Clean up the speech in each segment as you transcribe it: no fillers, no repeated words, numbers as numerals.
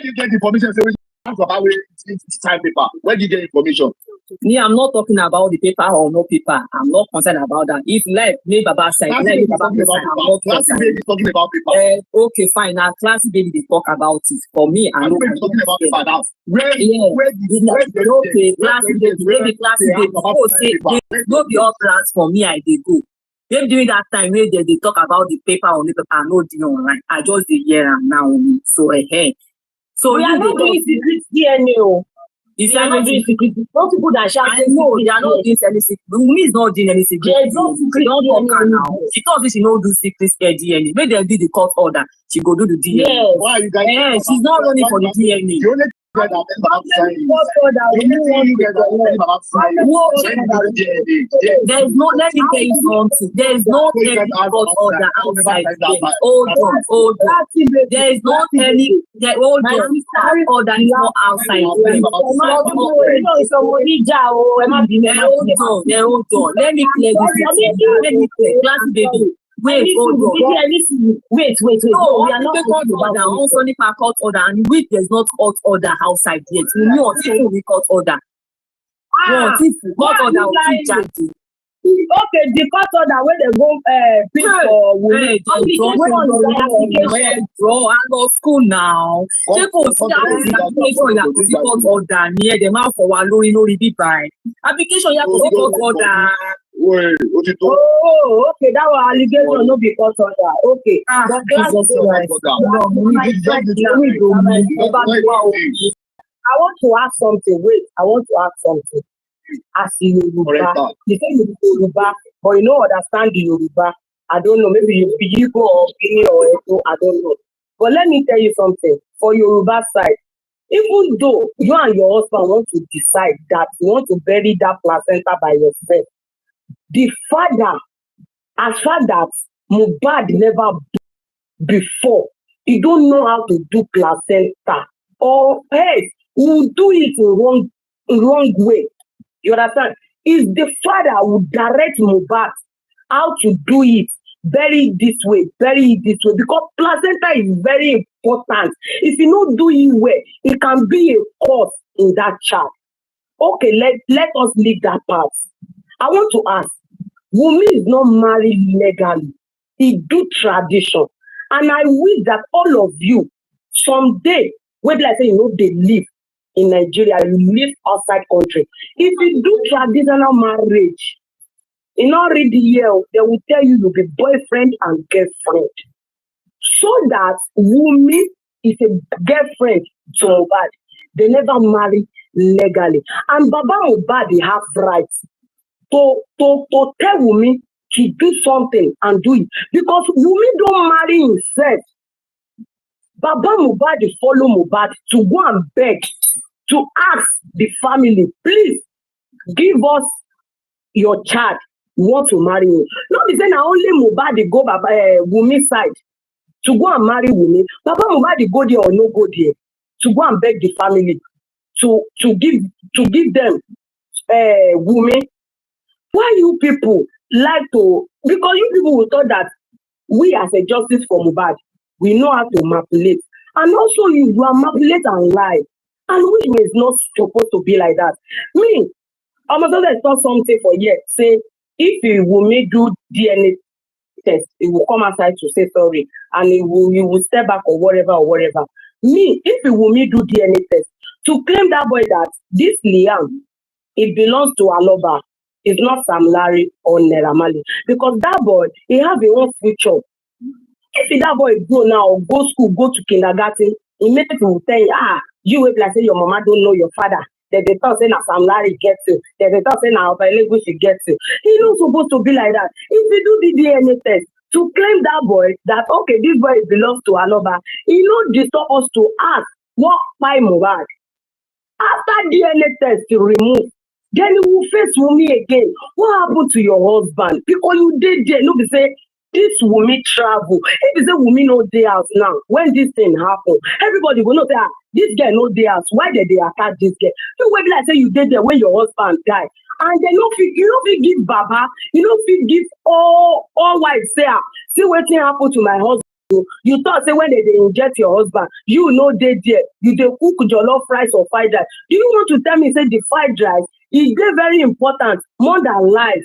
do you get information? Say, about it's time paper. Where do you get information? Me, I'm not talking about the paper or no paper. I'm not concerned about that. If like me Baba side, I'm not talking about paper. Okay, fine. Now classy baby they talk about it. For me, I'm not talking about paper now. Okay, classy baby, classy baby. Oh, say no be all class for me. I did go. Then during that time, where they talk about the paper or the paper, I know the online. I just the year and now. So So we are not doing secret DNA. It's not doing secret. Some people that shout, no, they are not doing any secret. Wumi is not doing any secret. There's no secret. Don't talk her now. She thought she don't do secret DNA. Maybe they'll do the court order. She go do the DNA. Yes. Why are you guys? She's not running for the DNA. There's no let me tell you something. There's no any court order outside. Hold on. There is no any court order is not outside. Hold on. Let me clear this. Class baby. Wait, hold on. Wait. No, we are not court order. Also, only court order, and which there's not court order outside yet. We know until we court order. Court order will teach charge. Okay, the court order where they go pay for Wumi. I go school now. People application you have to see court order near the mouth for one loan no be by. Application you have to see court order. Wait, what you doing? Oh, okay, that was allegation, no be court order. Okay. I want to ask something. Wait, I want to ask something. As you Yoruba, you say you Yoruba, but you don't understand the Yoruba. I don't know, maybe you Igbo or Guinea or Edo, I don't know. But let me tell you something. For Yoruba side, even though you and your husband want to decide that you want to bury that placenta by yourself, the father, as far that Mohbad never before, he don't know how to do placenta, or hey, will do it in wrong way. You understand? Is the father who direct Mohbad how to do it, bury it this way, because placenta is very important. If you don't do it well, it can be a cause in that child. Okay, let us leave that part. I want to ask, Wumi is not married legally. He do tradition. And I wish that all of you, someday, whether I say, they live in Nigeria, you live outside country. If you do traditional marriage, in already here, they will tell you be boyfriend and girlfriend. So that Wumi is a girlfriend to Mohbad. They never marry legally. And Baba Mohbad, they have rights to tell Wumi to do something and do it. Because Wumi don't marry himself. Baba Mohbad follow Mohbad to go and beg, to ask the family, please give us your child. We want to marry him. Not be saying only Mohbad go Baba Wumi side to go and marry Wumi. Baba Mohbad go there or no go there to go and beg the family to give them Wumi. Why you people like to? Because you people will thought that we as a justice for Mohbad, we know how to manipulate, and also you are manipulate and lie, and which is not supposed to be like that. Me, I'm also saw something for years say if you will make do DNA test, it will come outside to say sorry, and you will step back or whatever. Me, if you will make do DNA test to claim that boy that this Liam, it belongs to Aloba. It's not Sam Larry or Naira Marley, because that boy, he has a own future. If that boy go now, go school, go to kindergarten, he make people tell you, you will like say your mama don't know your father. They thought say now Sam Larry gets you. They thought say now language she gets you. He's not supposed to be like that. If you do the DNA test to claim that boy that okay, this boy belongs to Aloba, he not disturb us to ask what by Mohbad. After DNA test to remove, then you will face Wumi again. What happened to your husband? Because you did there. No, be say this Wumi travel. If you say Wumi no day out now, when this thing happen, everybody will know say this girl no day out. Why did they attack this girl? You will be like say you did there when your husband died. And then you don't give Baba, you don't give all wives say, see what thing happened to my husband. You thought say when they inject your husband, you know they there. You dey cook jollof rice or fried rice. Do you want to tell me say the fried rice is very important more than life?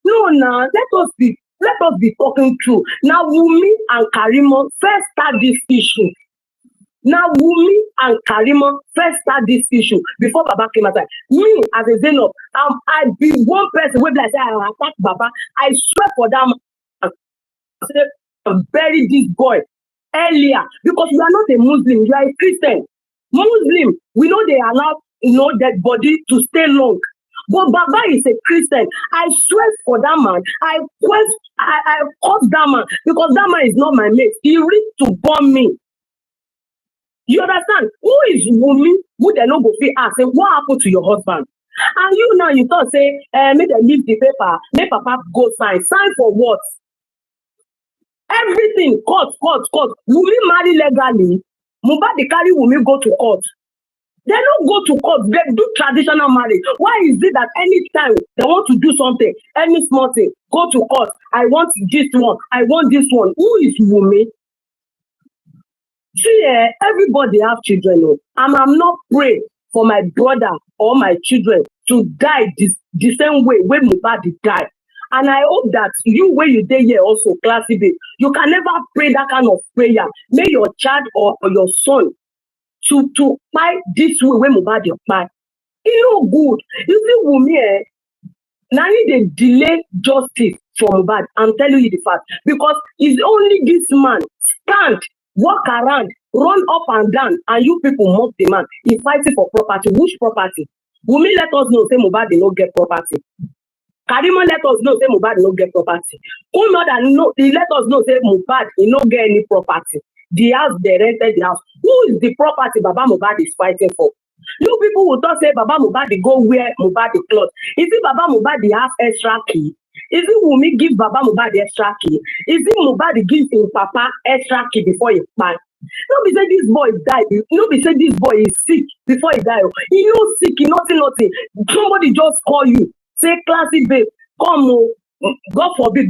No, now let us be talking true. Now Wunmi and Karimo first start this issue. Now Wunmi and Karimo first start this issue before Baba came outside. Me as a Zainab, I be one person wey be like say I attack Baba. I swear for that man, bury this boy earlier because you are not a Muslim, you are a Christian. Muslim, we know they allow dead body to stay long. But Baba is a Christian. I swear for that man. I curse that man because that man is not my mate. He reached to burn me. You understand? Who is Wunmi? Who they no go fit ask? Say, what happened to your husband? And you now you thought say, make them leave the paper, make Papa go sign. Sign for what? Everything court. Wunmi marry legally. Mohbad dey carry Wunmi go to court. They don't go to court. They do traditional marriage. Why is it that anytime they want to do something, any small thing, go to court? I want this one. I want this one. Who is Wunmi? See, everybody have children, and I'm not praying for my brother or my children to die the same way when Mohbad died. And I hope that you, when you dey here also, classy babe, you can never pray that kind of prayer. May your child or your son to fight this way when Mohbad dey fight. It's no good. You see, Wunmi, now they delay justice for Mohbad. I'm telling you the fact. Because it's only this man stand, walk around, run up and down, and you people mock the man. He's fighting for property. Which property? Wunmi let us know say Mohbad dey no get property. Karimo let us know say Mohbad no get property. Who know that he let us know say Mohbad he no get any property. The house they rented the house. Who is the property Baba Mohbad is fighting for? You people will talk say Baba Mohbad go wear Mohbad the cloth. Is it Baba Mohbad have extra key? Is it Wunmi give Baba Mohbad the extra key? Is it Mohbad give him Papa extra key before he died? No be say this boy died. No be say this boy is sick before he died. He no sick, he nothing. Somebody just call you. Say, classy babe, come, God forbid,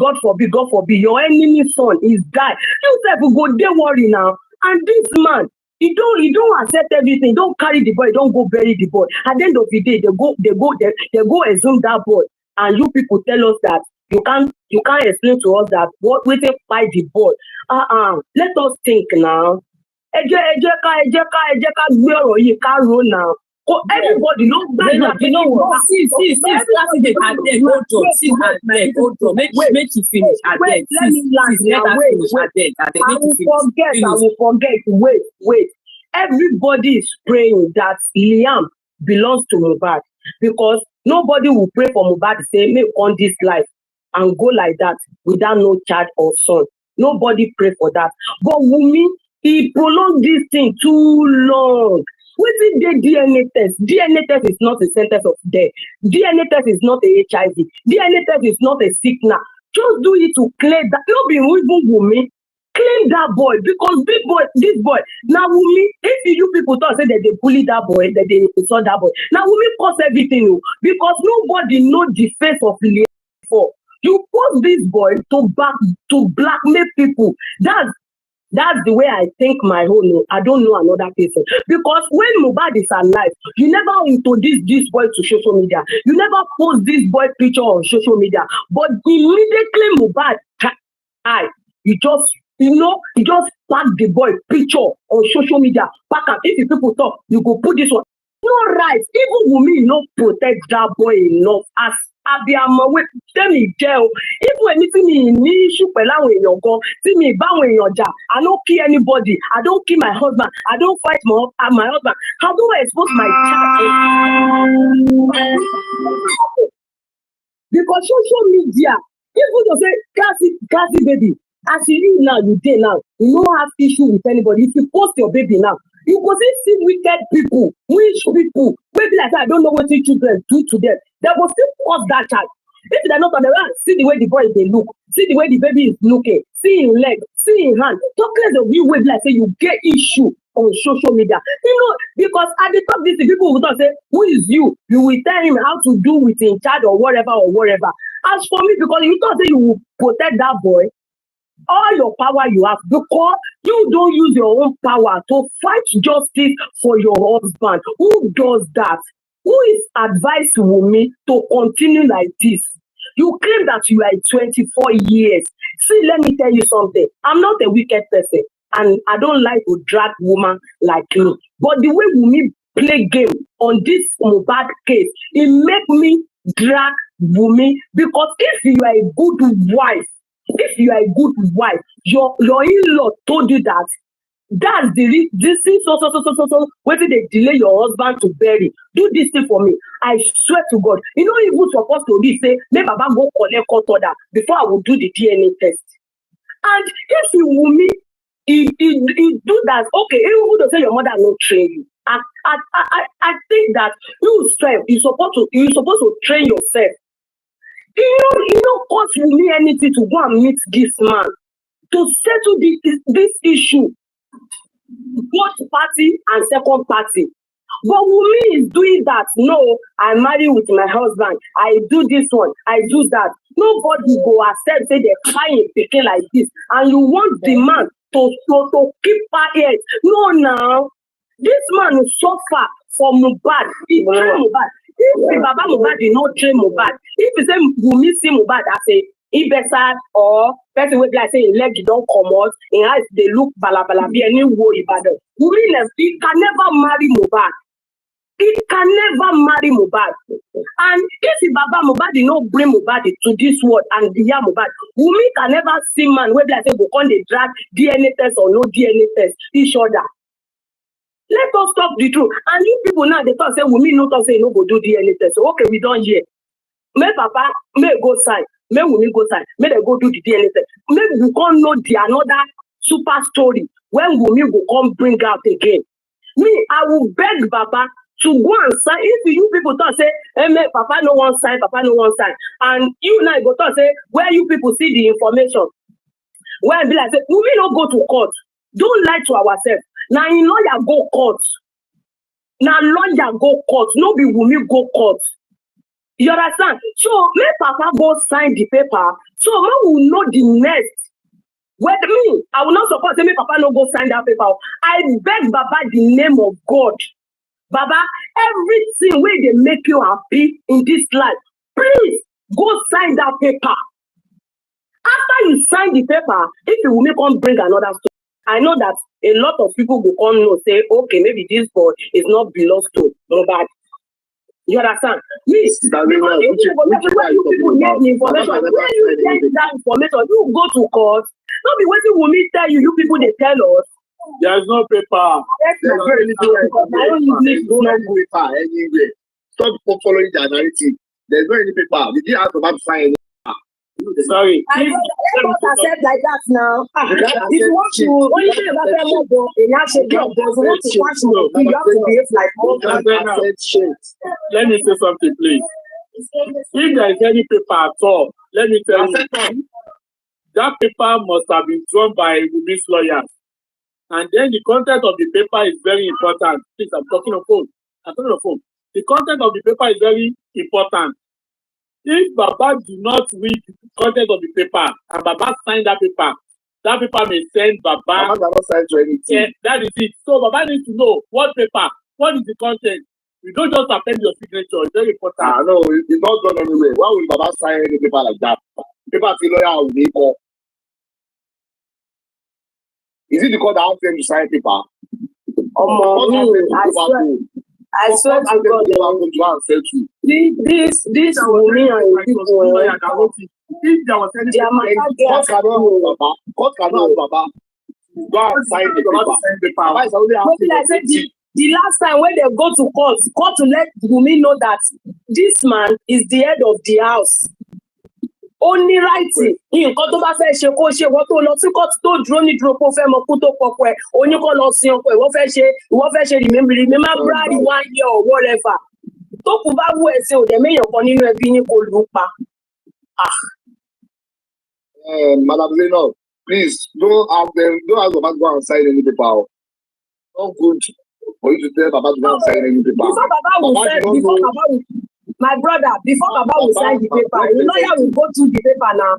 your enemy son is died. You say we go dey worry now. And this man, he don't accept everything. Don't carry the boy, don't go bury the boy. At the end of the day, they go assume that boy. And you people tell us that you can't explain to us that what we take by the boy. Let us think now. Ejeka gbé ọ̀rọ̀ yìí ká ro now. Everybody know what? See, classy babe, I beg, hold on. Make you finish. I beg. Let me land. Wait. I will forget. Wait. Everybody is praying that Liam belongs to Mohbad because nobody will pray for Mohbad to say, make on this life and go like that without no child or son. Nobody pray for that. But Wunmi, he prolonged this thing too long. What is the DNA test? DNA test is not a sentence of death. DNA test is not a HIV. DNA test is not a sickness. Just do it to claim that. Not be even Wunmi. Claim that boy because this boy. Now Wunmi, if you people thought say that they bully that boy, that they insult that boy. Now Wunmi cause everything because nobody know the face of Liam before. You post this boy to blackmail people. That's the way I think my own. I don't know another person. Because when Mohbad is alive, you never introduce this boy to social media. You never post this boy picture on social media. But immediately Mohbad, you just pack the boy picture on social media. Pack up. If the people talk, you go put this one. No right. Even Wunmi no protect that boy enough as Abiyamo wey tell me jail. Even anything me ní issue pẹ̀lú àwọn èèyàn gan, tí mi bá àwọn èèyàn jà, I don't kill anybody. I don't kill my husband. I don't fight my husband. How do I expose my child? Because social media, even to say classy baby, as you now, you dey now, you don't have issue with anybody. If you post your baby now, you go see wicked people, witch people, maybe like that, I don't know what the children do to them. They will still cause that child. If they're not on the ground, see the way the boy they look, see the way the baby is looking, see his leg, see his hand. Talk less of you way like say you get issue on social media. Because at the top this people will not say, who is you? You will tell him how to do with in charge or whatever. As for me, because you thought say you will protect that boy, all your power you have, because you don't use your own power to fight justice for your husband. Who does that? Who is advising Wunmi to continue like this? You claim that you are 24 years. See, let me tell you something. I'm not a wicked person, and I don't like to drag woman like you. But the way Wunmi play game on this Mohbad case, it make me drag Wunmi, because if you are a good wife, your in-law told you that that's this thing, so whether they delay your husband to bury, do this thing for me. I swear to God, you know, even supposed to be say, may Baba go collect court order before I will do the DNA test. And if you will me, he do that, okay, even though say your mother not train you, I think that you supposed to train yourself. You know, cost me anything to go and meet this man to settle this issue, both party and second party. But Wunmi is doing that. No, I marry with my husband. I do this one. I do that. Nobody go accept say they crying picking like this, and you want the man to keep quiet. No, now this man will suffer for Mohbad. He train Mohbad. If Baba Mohbad did not train Mohbad, if you say Wunmi see Mohbad as a Ibesa or person wey be like say him leg don't come out, him eyes they look balabala be any wo Ibadan. Wunmi he can never marry Mohbad. He can never marry Mohbad. And if Baba Mohbad did not bring Mohbad to this world and the Mohbad, Wunmi can never see man wey be like say go come dey drag DNA test or no DNA test each other. Let us talk the truth. And you people now they talk say Wunmi no talk say no go do DNA test. So okay, we don't hear. May Papa may go sign. May Wunmi go sign. May they go do the DNA test. Maybe we can't know the another super story when Wunmi will come bring out again. Me, I will beg Baba to go and sign. If you people talk say, hey, may Papa no one sign, Papa no one sign, and you now go talk say where you people see the information. Where be like say Wunmi no go to court. Don't lie to ourselves. Now in lawyer go court. Now lawyer go court. No be Wunmi go court. You understand? So let Papa go sign the paper. So man will know the next. Wait me, I will not support say me Papa no go sign that paper. I beg Baba the name of God. Baba, everything where they make you happy in this life, please go sign that paper. After you sign the paper, if you will make one bring another story, I know that a lot of people will come know say, okay, maybe this boy is not belongs to nobody. You understand? Me, you people get the information. When you get that information, you go to court. Not be waiting Wunmi tell you. You people they tell us. There's no paper. There's no paper anyway. Stop following the narrative. There's no any paper. We didn't ask about sign. Sorry. I don't accept like that now. If you want to, when you say about them, you have to get those who want to watch more. You have to behave like more. Let me say something, please. If there is any paper at all, let me tell you, that paper must have been drawn by Wunmi's lawyers. And then the content of the paper is very important. Please, I'm talking on phone. The content of the paper is very important. If Baba do not read the content of the paper and Baba sign that paper may send Baba. Baba cannot sign to anything. Yeah, that is it. So Baba needs to know what paper, what is the content. You don't just append your signature. It's very important. No, it's not done anyway. Why will Baba sign any paper like that? Paper to lawyer will be called. Is it the court that asked them to sign paper? I swear to God, this Wunmi and people, if there was any court cannot Baba go and sign the paper. The last time when they go to court to let Wunmi know that this man is the head of the house. Only writing nǹkan tó bá fẹ́ ṣe kó ṣe wọ́n tó lọ sí court tó dúró ní dúró kó fẹ́ mọ kú tó pọ̀pọ̀ ẹ̀ oníkọ́ lọ sí ọkọ̀ ẹ̀ wọ́n fẹ́ ṣe remember brady 1 year or whatever tó kù bá wú ẹ̀sìn òdẹ̀ méèyàn kan nínú ẹbí yín kò lù ú pa. Madam Zainab, please don't ask Baba to go and sign any paper. Not good for you to tell Baba to go and sign any paper. My brother, before Baba will sign the paper, the lawyer will go through the paper now.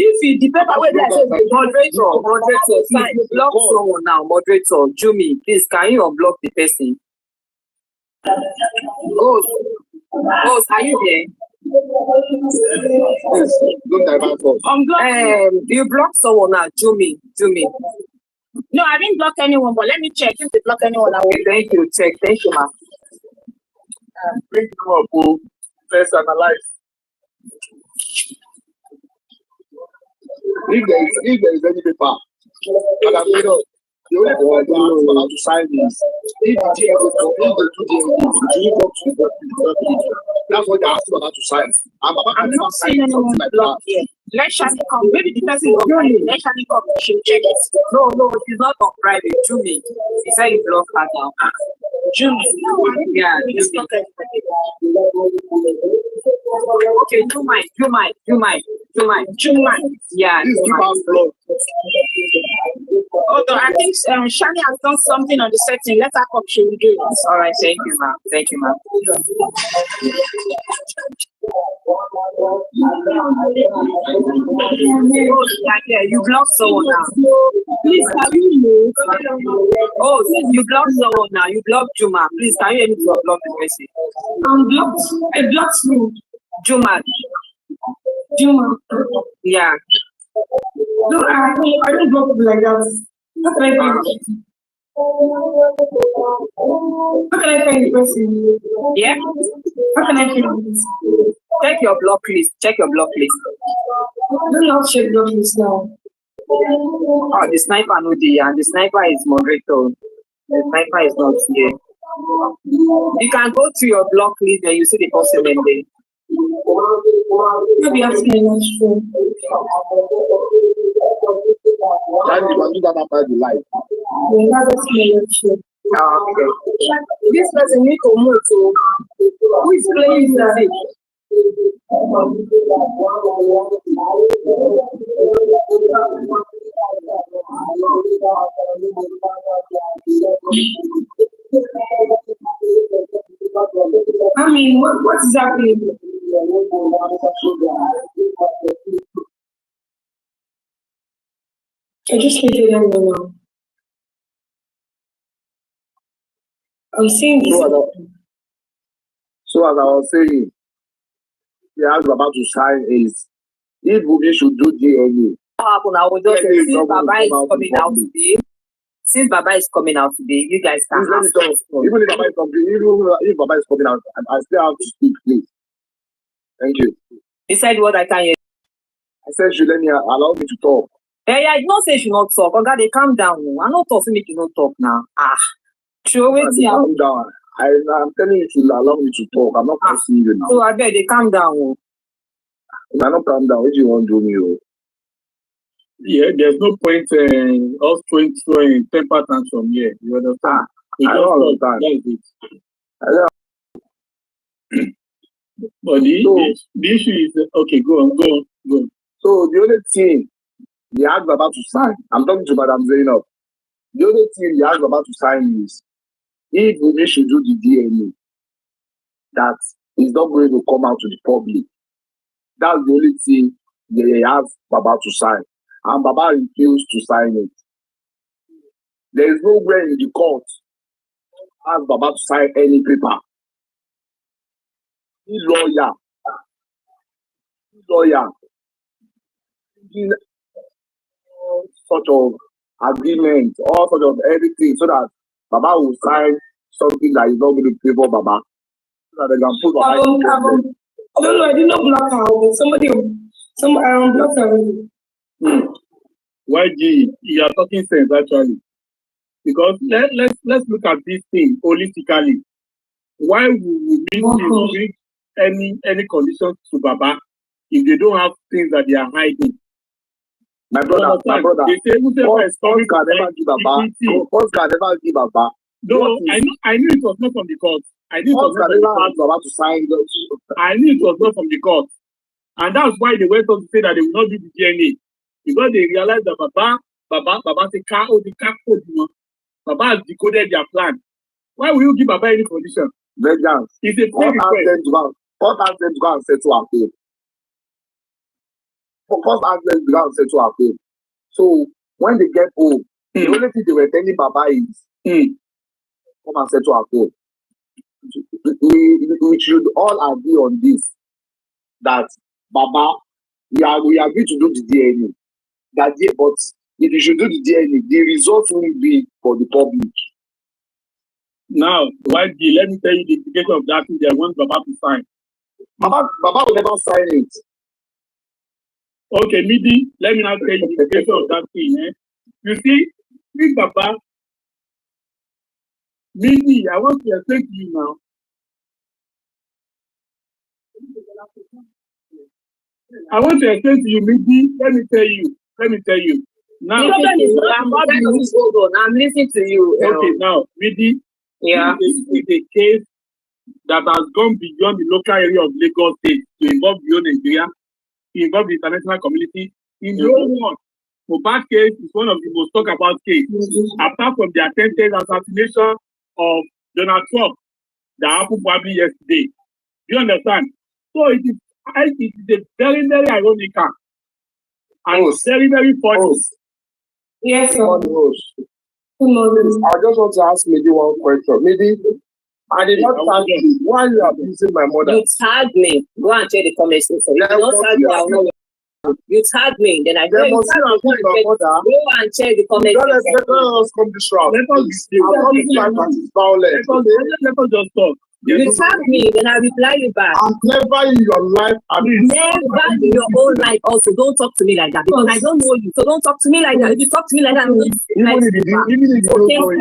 If the paper wey like say moderator, if you block someone now, moderator, Jumi, please can you unblock the person? Ghost, are you there? You block someone now, Jumi. No, I didn't block anyone, but let me check if they block anyone. Okay, thank you, check. Thank you, ma'am. Bring them up, oh. First analyze. If there is any paper, and I'm the only one that has to sign this. If the GM that's what they ask for to sign. I'm not seeing anyone blocked here. Let Shani come. Maybe the person is on. Let Shani come. She'll check it. No, she's not on private. Jumi. She said you block her now. Jumi. Yeah, Jumi. Okay, do mine. Yeah, This is our block. Although I think Shani has done something on the setting. Let her come. She will do it. All right, thank you, ma'am. Yeah, you blocked someone now. Please, can you move? Oh, you blocked someone now. You blocked Juma. Please, can you help me to block the person? I'm blocked. I blocked you. Juma. Yeah. No, I don't block people like that. How can I find it? How can I find the person? Yeah? How can I find this? Check your block list. I don't know how to check block list now. Oh, the sniper no dey, and the sniper is moderator. The sniper is not here. You can go to your block list and you see the person name there. Maybe I'm feeling true. That is one that after the life. Okay. This person need to move to who is playing music? I mean, what is happening? I just need to them now. I'm seeing this. So as I was saying, the house about to sign is if Bubi should do DNA. What happened? I was just saying, since Baba is coming out today, you guys can Even if Baba is coming out, I still have to speak, please. Thank you. He said what I can hear. I said, should let me allow me to talk. Yeah, I did not say she not talk. Okay, they calm down. I'm not talking, make you not talk now. Show it here. Calm down. I'm telling you to allow me to talk. I'm not forcing you now. So I bet they calm down. If I don't calm down, what do you want to do me? Yeah, there's no point us throwing temper tantrum here. You understand? I don't understand. But the issue is okay. Go on. So the only thing the act about to sign, I'm talking to Madam Zainab. The only thing the act about to sign is if we should do the DNA, that is not going to come out to the public. That's the only thing they have about to sign. And Baba refused to sign it. There is nowhere in the court ask Baba to sign any paper. The lawyer, sort of agreement, all sort of everything, so that Baba will sign something that is not going to favor Baba. So that they can put Baba in the I don't know, I did not block her. Somebody blocked her. YG, you are talking sense actually. Because let's look at this thing politically. Why would we bring any conditions to Baba if they don't have things that they are hiding? My brother, they say first can never give Baba. No, I knew it was not from the court. I knew it was not from the court. Baba to sign I knew it was not from the court. And that's why they went on to say that they will not do the DNA. Because they realized that Baba say the car code, Baba has decoded their plan. Why will you give Baba any condition? Vengeance. It's a free request. What asked them to go and settle our case? focus outlet began to settle at home. So when they get home, the only thing they were telling Baba is come and settle at home. We should all agree on this, that Baba, we agree to do the DNA. But if you should do the DNA, the results will be for the public. Now, let me tell you the implication of that thing they want Baba to sign. Baba will never sign it. Okay, Midi, let me now tell you the implication of that thing. You see, Big Baba, Midi, I want to explain to you now. I want to explain to you, Midi. Let me tell you. Now, I'm listening to you. Okay, now, Midi, it's a case that has gone beyond the local area of Lagos State to involve beyond Nigeria, to involve the international community. In no one, Mohbad case is one of the most talked about cases, apart from the attempted assassination of Donald Trump that happened probably yesterday. Do you understand? So it is a very, very ironical and very, very funny. Yes, sir. I just want to ask Midi one question. Midi, I did not tag you. Why you are abusing my mother? You tagged me. Go and check the comment section. You don't tag me, I will know. You tagged me, then I go and check the comment section. Let us come this round. Let us just talk. You tag me, then I reply you back. I'm never in your life. Never in your whole life also. Don't talk to me like that because I don't know you. So don't talk to me like that. If you talk to me like that, I'm going to even if you don't know it.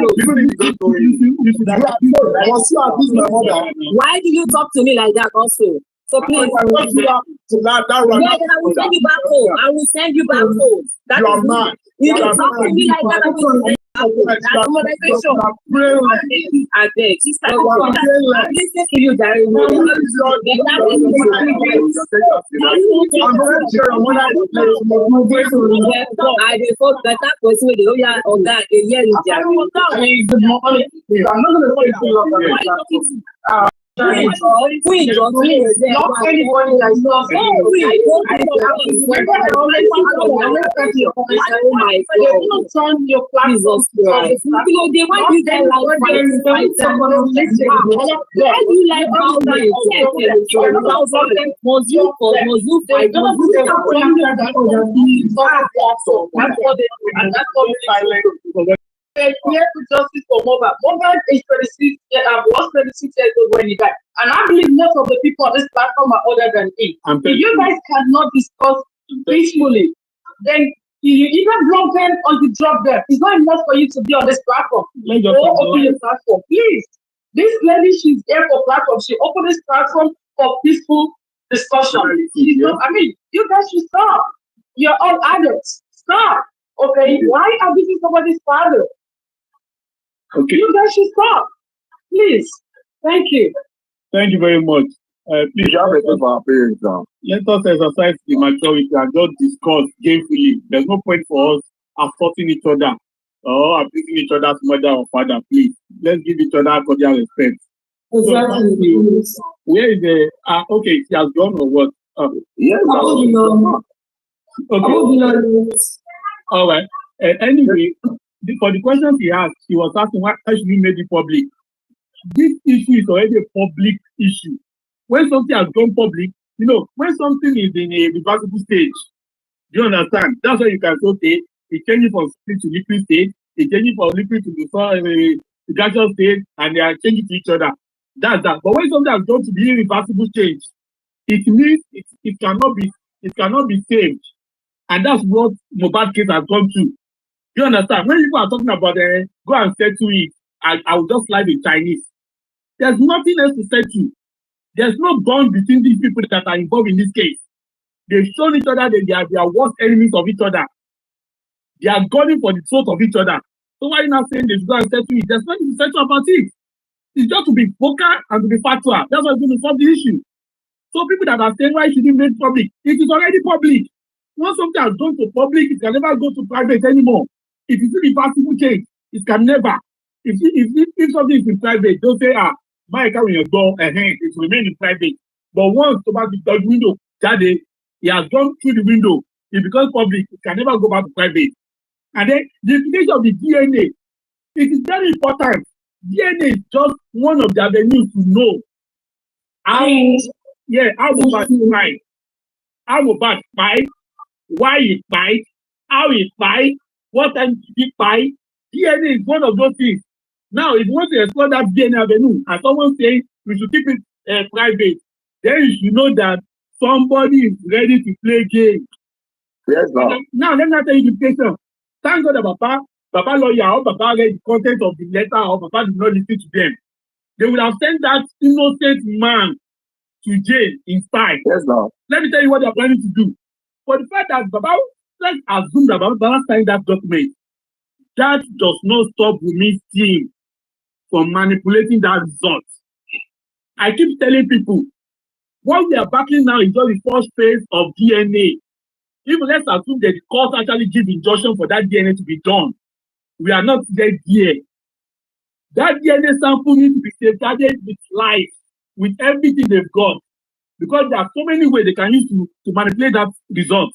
Why do you talk to me like that also? So please. I want you to that then I will send you back home. I will send you back home. That you are mad. You don't talk to me like that. I will send you back home. That's monetization. I beg. I'm listening to you, Darren. I default better person with the Oya on that a year in Not anybody that is not justice for Mohbad. Mohbad is 26 years old when he died. And I believe most of the people on this platform are older than him. If you guys cannot discuss peacefully, then you either block them or you drop them. It's not enough for you to be on this platform. Open the platform, please. This lady, she's here for platform. She opened this platform for peaceful discussion. You guys should stop. You're all adults. Stop. Okay, why are this somebody's father? Okay. You guys should stop. Please. Thank you. Thank you very much. Please, have a for our parents now. Let us exercise the maturity and just discuss gamefully. There's no point for us assaulting each other or abusing each other's mother or father. Please, let's give each other cordial respect. Exactly. So, where is the okay, she has gone or what? Yes. Okay. All right. Anyway, for the question she asked, she was asking why should we make it public? This issue is already a public issue. When something has gone public, when something is in a reversible stage, do you understand? That's why you can say, okay, it's changing from solid to liquid state, it's changing from liquid to the gaseous state, and they are changing to each other. That's that. But when something has gone to the irreversible change, it means it cannot be saved. And that's what Mohbad case has gone to. You understand? When people are talking about go and settle it, I will just like the Chinese. There's nothing else to settle. There's no bond between these people that are involved in this case. They've shown each other that they are worst enemies of each other. They are gunning for the throat of each other. So why are you not saying they should go and settle it? There's nothing to settle about it. It's just to be vocal and to be factual. That's what's going to solve the issue. So people that are saying why should it be made public? It is already public. Once something has gone to public, it can never go to private anymore. If you see the possible change, it can never. If something is in private, don't say, my account will go ahead, it will remain in private. But once about the window, he has gone through the window, it becomes public, it can never go back to private. And then the implication of the DNA, it is very important. DNA is just one of the avenues to know how Mohbad died, how Mohbad died, why he died, how he died, what time did he die. DNA is one of those things. Now, if you want to explore that DNA avenue, and someone saying we should keep it private, then you should know that somebody is ready to play games. Yes, sir. Now, let me tell you the implication. Thank God that Papa lawyer or Papa read the content of the letter or Papa did not listen to them. They would have sent that innocent man to jail in style. Yes, sir. Let me tell you what they are planning to do. For the fact that Baba, let's assume that Baba signed that document, that does not stop Wumi's team from manipulating that result. I keep telling people, what we are battling now is just the first phase of DNA. Even let's assume that the court actually gives injunction for that DNA to be done. We are not yet there. That DNA sample needs to be safeguarded with life, with everything they've got. Because there are so many ways they can use to manipulate that result.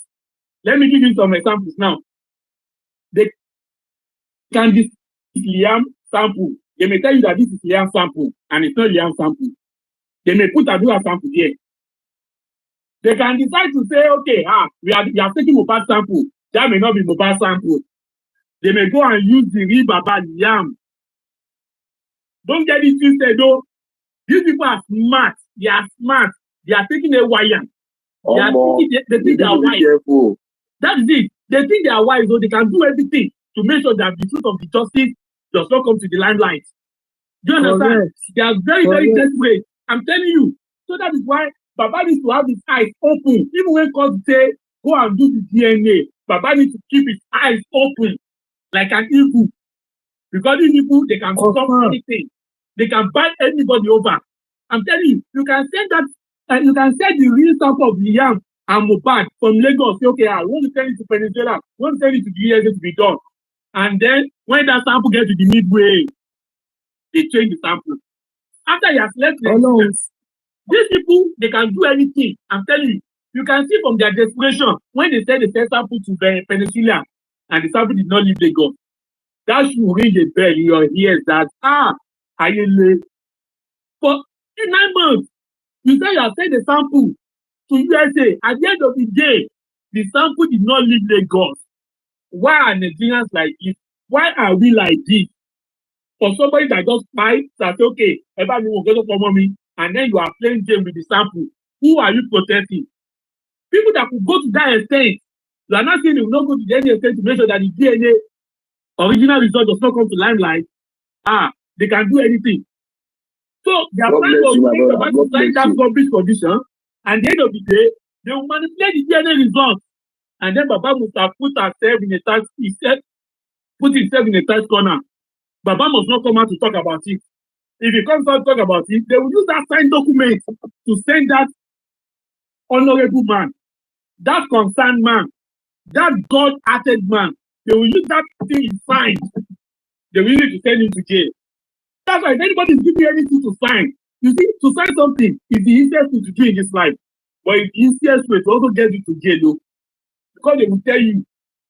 Let me give you some examples now. They can this Liam sample. They may tell you that this is Liam sample and it's not Liam sample. They may put Adura sample there. They can decide to say, okay, we are taking Mohbad sample. That may not be Mohbad sample. They may go and use the real Baba Liam. Don't get it twisted though. These people are smart. They are smart. They are taking a wire. They think they are wise. Careful. That is it. They think they are wise, so they can do everything to make sure that the truth of the justice does not come to the limelight. Do you understand? They are very, very desperate. I'm telling you. So that is why Baba needs to have his eyes open. Even when court say, go and do the DNA, Baba needs to keep his eyes open like an eagle. Because these people, they can stop anything. They can buy anybody over. I'm telling you, you can send that, you can send the real sample of Liam and Mohbad from Lagos. Say, okay, I want to send it to Venezuela. I want to send it to the USA to be done. And then when that sample gets to the midway, he change the sample. After he has left these people, they can do anything. I'm telling you, you can see from their desperation when they send the sample to Venezuela and the sample did not leave Lagos. That should ring a bell in your ears that, are you late? For 9 months, you say you have sent the sample to USA. At the end of the day, the sample did not leave Lagos. Why are Nigerians like this? Why are we like this? For somebody that just fights that, okay, everybody will get up for me, and then you are playing game with the sample. Who are you protecting? People that could go to that extent, you are not saying they will not go to any extent to make sure that the DNA original result does not come to limelight. They can do anything. So they are trying to sign that rubbish condition, and at the end of the day, they will manipulate the DNA results. And then Baba must have put himself in a tight corner. Baba must not come out to talk about it. If he comes out to talk about it, they will use that signed document to send that honorable man, that concerned man, that God-hearted man. They will use that thing signed. They will need to send him to jail. That's why if anybody is giving anything to sign, you see, to sign something is the easiest thing to do in this life. But it's the easiest way to also get you to jail, though. Because they will tell you,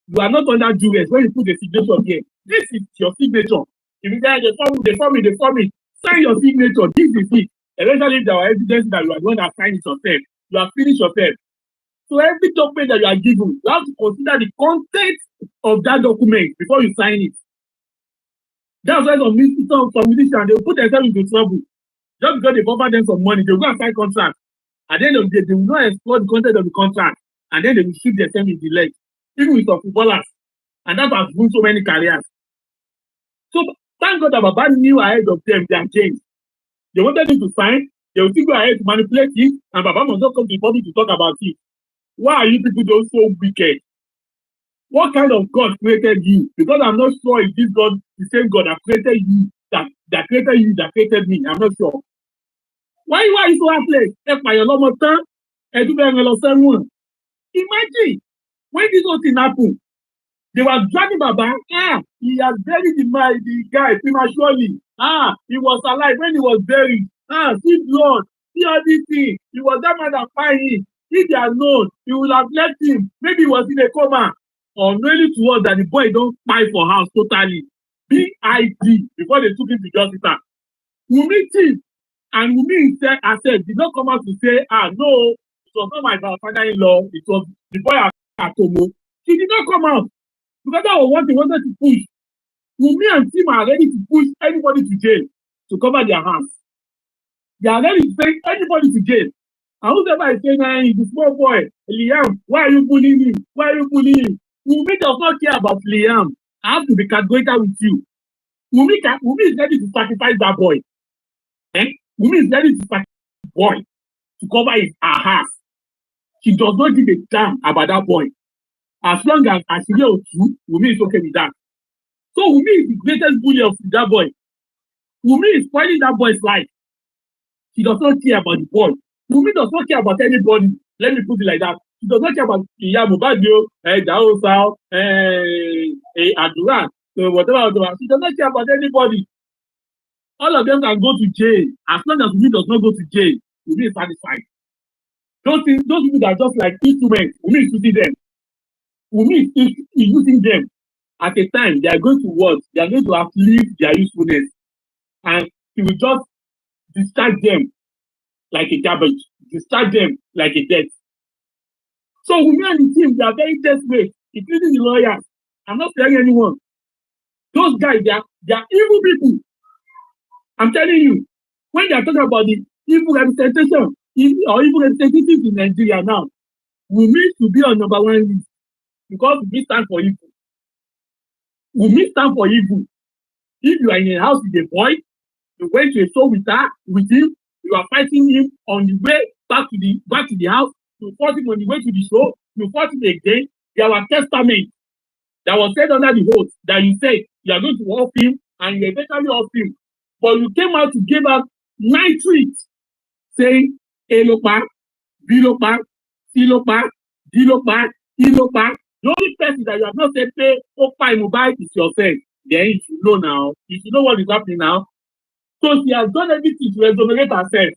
you are not under duress when you put the signature here. This is your signature. If you say, they form it, sign your signature. This is it. Eventually, if there are evidence that you are the one that signed it yourself, you have finished yourself. So every document that you are given, you have to consider the content of that document before you sign it. That's why some musicians, they will put themselves into trouble. Just because they offer them some money, they will go and sign contracts. At the end of the day, they will not explore the content of the contract, and then they will shoot themselves in the leg, even with some footballers. And that has ruined so many careers. So thank God that Baba knew ahead of them their games. They wanted him to sign, they will still go ahead to manipulate it, and Baba must not come to the public to talk about it. Why are you people so wicked? What kind of God created you? Because I'm not sure if this God, the same God that created you, that created me. I'm not sure. Why are you so heartless? Imagine when this whole thing happened, they were dragging Baba. He has buried the guy prematurely. He was alive when he was buried. See blood, see everything. He was that man that fired him. If they are known, he will have left him. Maybe he was in a coma. Unknowingly to us that the boy don't fight for house totally. BID before they took him to the hospital. Wunmi thief and Wunmi herself did not come out to say, no, it was not my father-in-law, it was the boy at home. She did not come out because that was what they wanted to push. Wunmi and Tim are ready to push anybody to jail to cover their hands. They are ready to take anybody to jail. And whoever is saying, he's a small boy, Liam, why are you bullying him? Why are you bullying him? Wunmi does not care about Liam. I have to be categorical with you. Wunmi is ready to sacrifice that boy. Wunmi is ready to sacrifice the boy to cover her ass. She does not give a damn about that boy. As long as she knows you, Wunmi is okay with that. So Wunmi is the greatest bully of that boy. Wunmi is spoiling that boy's life. She does not care about the boy. Wunmi does not care about anybody. Let me put it like that. She does not care about Mohbad, Daosa, Adura, whatever. She does not care about anybody. All of them can go to jail. As long as Wunmi does not go to jail, Wunmi is satisfied. Those people that are just like instruments, Wunmi is using them. Wunmi is using them. At a time, they are going to work. They are going to outlive their usefulness. And he will just discharge them like a garbage, discharge them like a debt. So Wunmi and the team, they are very desperate, including the lawyers. I'm not telling anyone. Those guys, they are evil people. I'm telling you, when they are talking about the evil representation or evil representatives in Nigeria now, Wunmi should be on number 1 list because we stand for evil. Wunmi stand for evil. If you are in a house with a boy, you went to a show with him, you are fighting him on the way back to the house, you fought him on the way to the show, you fought him again. There was testament that was said under the oath that you said you are going to off him and you eventually off him. But you came out to give us 9 tweets saying A ló pa, B ló pa, C ló pa, D ló pa, E ló pa. The only person that you have not said pay Opa Mohbad is yourself. Then you should know now. You should know what is happening now. So she has done everything to exonerate herself.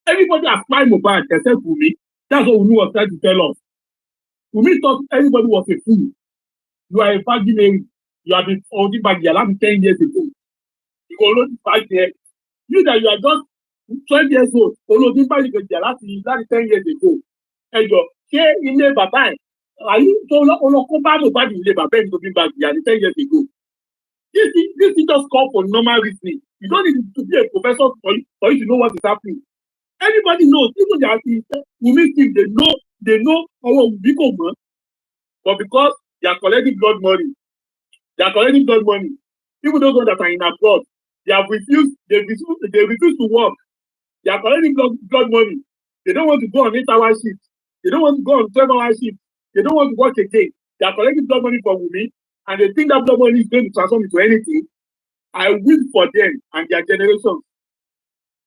Everybody has spied Mohbad except Wunmi. That's what Wunmi was trying to tell us. Wunmi thought everybody was a fool. You are a virgin. You have been holding back your life 10 years ago. You will only 5 years. You that you are just 12 years old. Holding back your life 10 years ago. And you say in the bàbá ẹ̀. Are you so bad Mohbad in the bàbá ẹ̀ to be back 10 years ago? This is just called for normal reasoning. You don't need to be a professor for you to know what is happening. Everybody knows, even the Wunmi team, they know how we come, but because they are collecting blood money, even those ones that are in abroad, they refuse to work. They are collecting blood money. They don't want to go on 8-hour shift. They don't want to go on 12-hour shift. They don't want to work again. They are collecting blood money from Wunmi, and they think that blood money is going to transform into anything. I wish for them and their generations.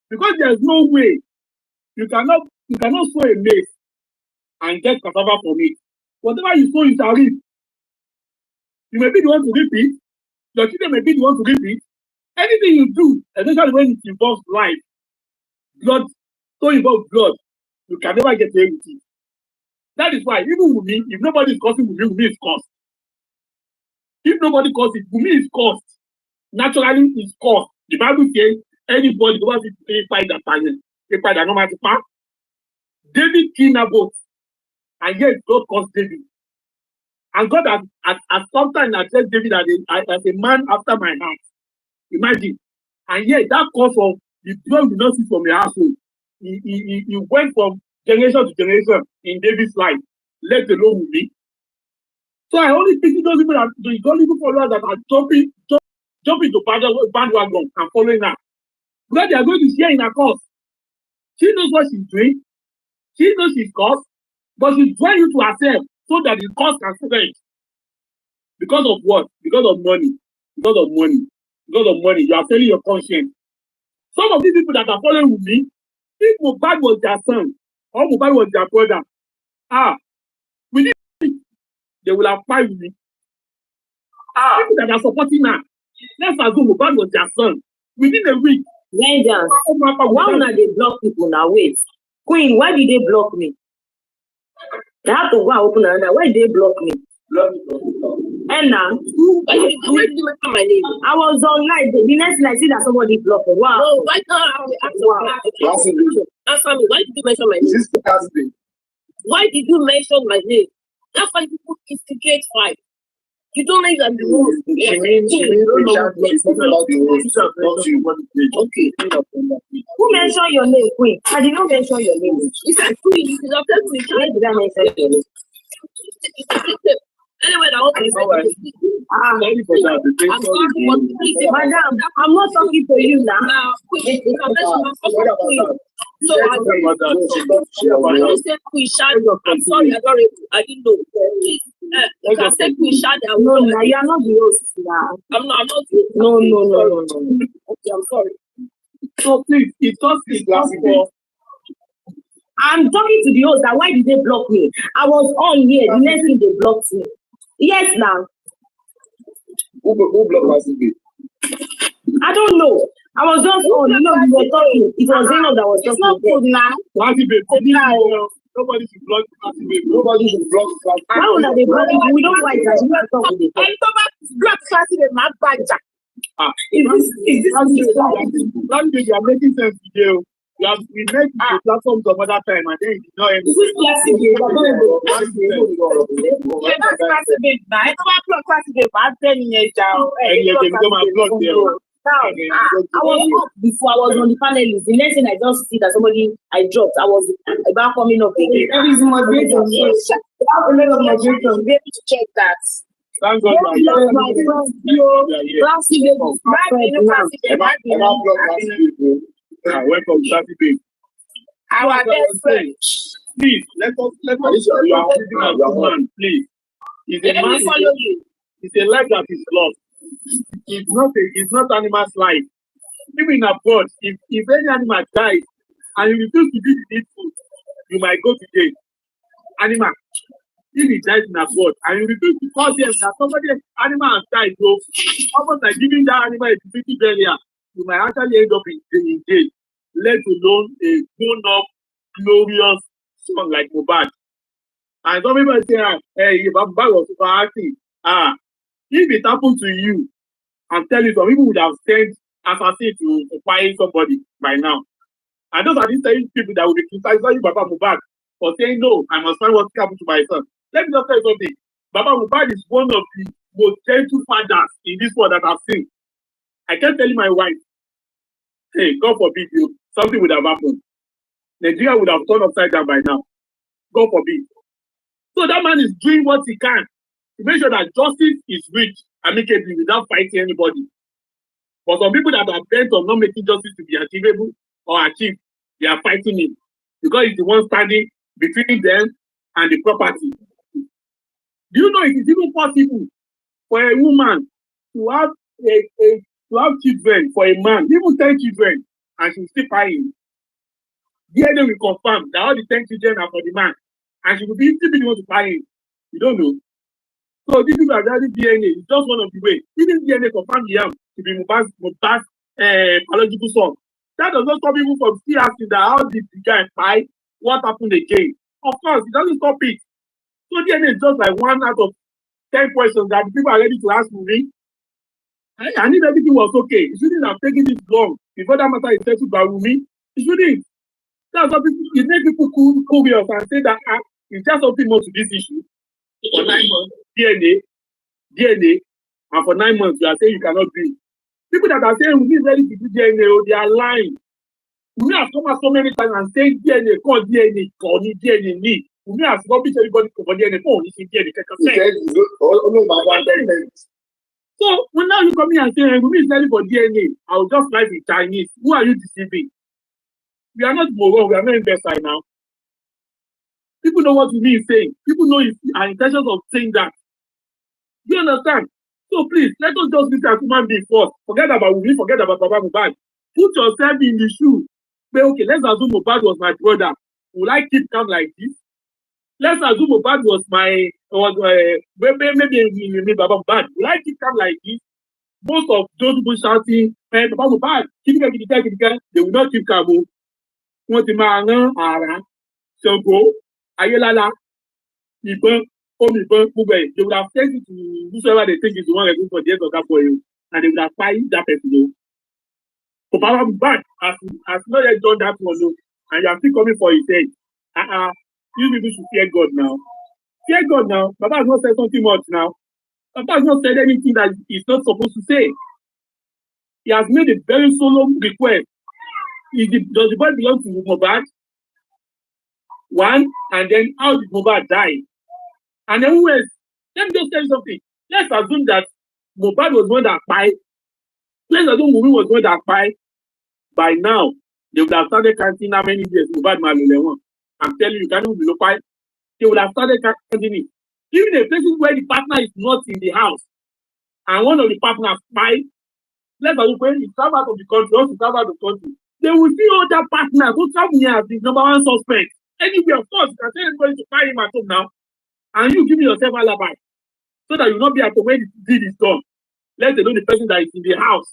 Because there is no way you cannot sow a maize and get cassava from it. Whatever you sow, you shall reap. You may be the one to reap it. Your children may be the one to reap it. Anything you do, especially when it involves life, blood, so involves blood, you can never get away with it. That is why, even Wunmi, if nobody is causing Wunmi, Wunmi is caused. If nobody causes it, Wunmi is caused. Naturally, it's caused. The Bible says anybody who has to fight that person, they fight that no matter what. David killed Naboth, and yet God caused David. And God has sometimes addressed David as a man after my heart. Imagine. And yet that cause of the blood will not cease from your household. He went from generation to generation in David's life, let alone Wunmi. So I only pity those people followers that are jumping to bandwagon and following her. Because they are going to share in her cause. She knows what she's doing. She knows she's caused, but she's drawing you to herself so that the cause can spread. Because of what? Because of money. Because of money. Because of money. You are selling your conscience. Some of these people that are following with me, if Mohbad was their son or Mohbad was their brother, within they will have fight with me. People that are supporting her, let's assume Mohbad was their son. Within a week, Legends. Why not they block people now? Wait. Queen, why did they block me? They have to go and open another. Why they block me? And now, why did you mention my name? I was online. The next thing I see that somebody blocked me. Wow. No, why not? Answer me. Why did you mention my name? Why did you mention my name? That's why people instigate fight. You don't know that the rules. Okay. Who mentioned your name, Queen? I did not mention your name. It's a Queen. It is after Queen. Why did I mention your name? Anyway, I want to say Madam, I'm not talking to you now. So I said Queen Shad. I'm sorry, I didn't know. Please, you can say Queen Shad. No, you are not the host. I'm not. No. Okay, I'm sorry. So please, it's just for. I'm talking to the host that why did they block me? I was on here. The next thing they blocked me. Yes, now. Who blocked last week? I don't know. I was just on. You were talking. It was Zainab that was talking. It's not good now. Nobody should block. Nobody should block. How would they block it? We don't like that. We don't talk with it. Block classy the mad badger. Is this you are making sense today? We made the platform some other time and then you know this is classic. That's classic. I don't classic. Bad 10 years down. Now, I was up before. I was on the panel. The next thing I just see that somebody I dropped. I was about coming up again. There is moderation. We have a lot of moderation. We have to check that. Thank God. Welcome, Saturday. Our best friend. Please, let us you are holding as a man, please. It's a man. It's a life that is lost. It's not animal's life. Even abroad, if any animal dies and you refuse to do the needful, you might go to jail. Animal, if it dies in abroad and you refuse to call them that somebody animal has died, so almost like giving that animal a dignity burial, you might actually end up in jail, let alone a grown-up, glorious son like Mohbad. And some people say, hey, if Mohbad was super acting, if it happened to you, I'm telling you, some people would have sent assassin to fire somebody by now. And those are the same people that will be criticizing Baba Mohbad for saying, no, I must find what happened to my son. Let me just tell you something. Baba Mohbad is one of the most gentle fathers in this world that I've seen. I kept telling my wife, hey, God forbid you, something would have happened. Nigeria would have turned upside down by now. God forbid. So that man is doing what he can to make sure that justice is reached amicably without fighting anybody. But some people that are bent on not making justice to be achievable or achieved, they are fighting it because it's the one standing between them and the property. Do you know it is even possible for a woman to have children for a man, even 10 children, and she's still crying? DNA will confirm that all the 10 children are for the man, and she will still be the one to cry him. You don't know. So this is already DNA. It's just one of the ways. Even DNA confirm the arm to be Mohbad's biological son. That does not stop people from still asking that how did the guy fight? What happened again? Of course, it doesn't stop it. So DNA is just like 1 out of 10 questions that the people are ready to ask me. And if everything was okay, it shouldn't have taken this long before that matter is settled by Wunmi. It shouldn't. That's what it makes people curious and say that it's just something more to this issue. For 9 months, DNA, and for 9 months, you are saying you cannot do it. People that are saying we need ready to do DNA, they are lying. We have come out so many times and saying DNA, call DNA, need. We have rubbish everybody for DNA, DNA. So when now you come in and say, we need ready for DNA, I will just like the Chinese. Who are you deceiving? We are not moron, we are not investors now. People know what we is saying. People know our intentions of saying that. Do you understand? So please, let us just look at human being first. Forget about Wunmi, forget about Baba Mohbad. Put yourself in the shoe. Say, okay, let's assume Mohbad was my brother. Will I keep calm like this? Let's assume Mohbad was maybe Baba Mohbad. Will I keep calm like this? Most of those people shouting, Baba Mohbad, they will not keep calm. Want to Sango, Ayelala, They would have taken it to whosoever they think is the one responsible for the death of that boy, and they would have fired that person. So Baba back as not yet done that one, and you are still coming for his head. You people should fear God now. Fear God now. Baba has not said something much now. Baba has not said anything that he's not supposed to say. He has made a very solemn request. Does the boy belong to Mohbad? One, and then how did Mohbad die? And then who else? Let me just tell you something. Let's assume that Mohbad was one that died. Let's assume Wunmi was one that died. By now, they would have started counting how many years Mohbad Malule. I'm telling you, can't even below 5. They would have started counting it. Even the places where the partner is not in the house, and one of the partners died, let's assume when he travel out of the country, also travel out of the country, they will see other partners who travel here as the number one suspect. Anyway, of course, you can tell everybody to find him at home now, and you give yourself a alibi, so that you will not be at home when the deed is done. Let alone the person that is in the house.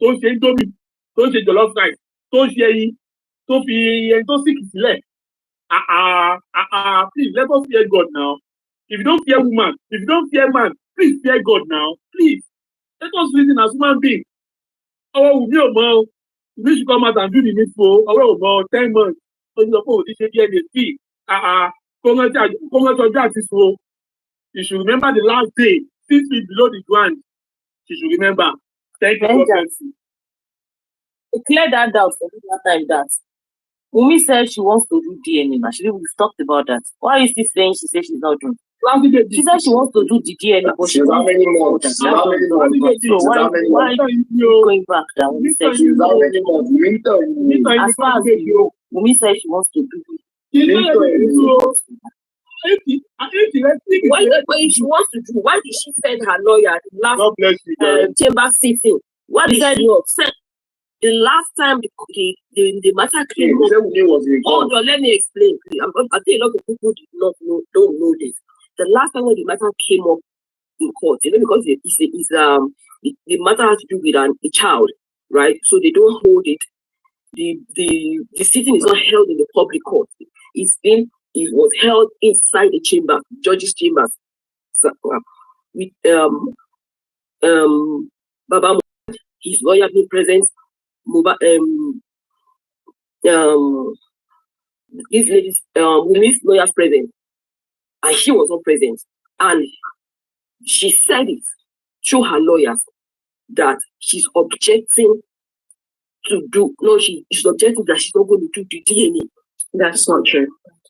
Don't say Indomie, don't say jollof rice, don't say don't sick his leg. Please let us fear God now. If you don't fear woman, if you don't fear man, please fear God now. Please let us reason as human beings. Oh, we should come out and do the needful. Oh, 10 months. So this is the fee. You should remember the last day, 6 feet below the ground. You should remember. Thank you. To clear that doubt for that time that Wunmi said she wants to do DNA. We've talked about that. Why is this saying she says she's not doing? She said she wants to do the DNA, but she's not many months. So why are you going back down? Wunmi said she's not many months. As far as Wunmi said she wants to do it. Why she wants to do? Why did she send her lawyer at the last chamber sitting? What did she say? The last time the matter came up, hold on, let me explain. I think a lot of people don't know this. The last time when the matter came up in court, because the matter has to do with a child, right? So they don't hold it. The sitting is not held in the public court. It was held inside the chamber, judge's chambers. So, with Baba, his lawyer being present. This lady's Wunmi's lawyers present, and she was not present, and she said it through her lawyers that she's objecting to do. No, she's objecting that she's not going to do the DNA. That's not true.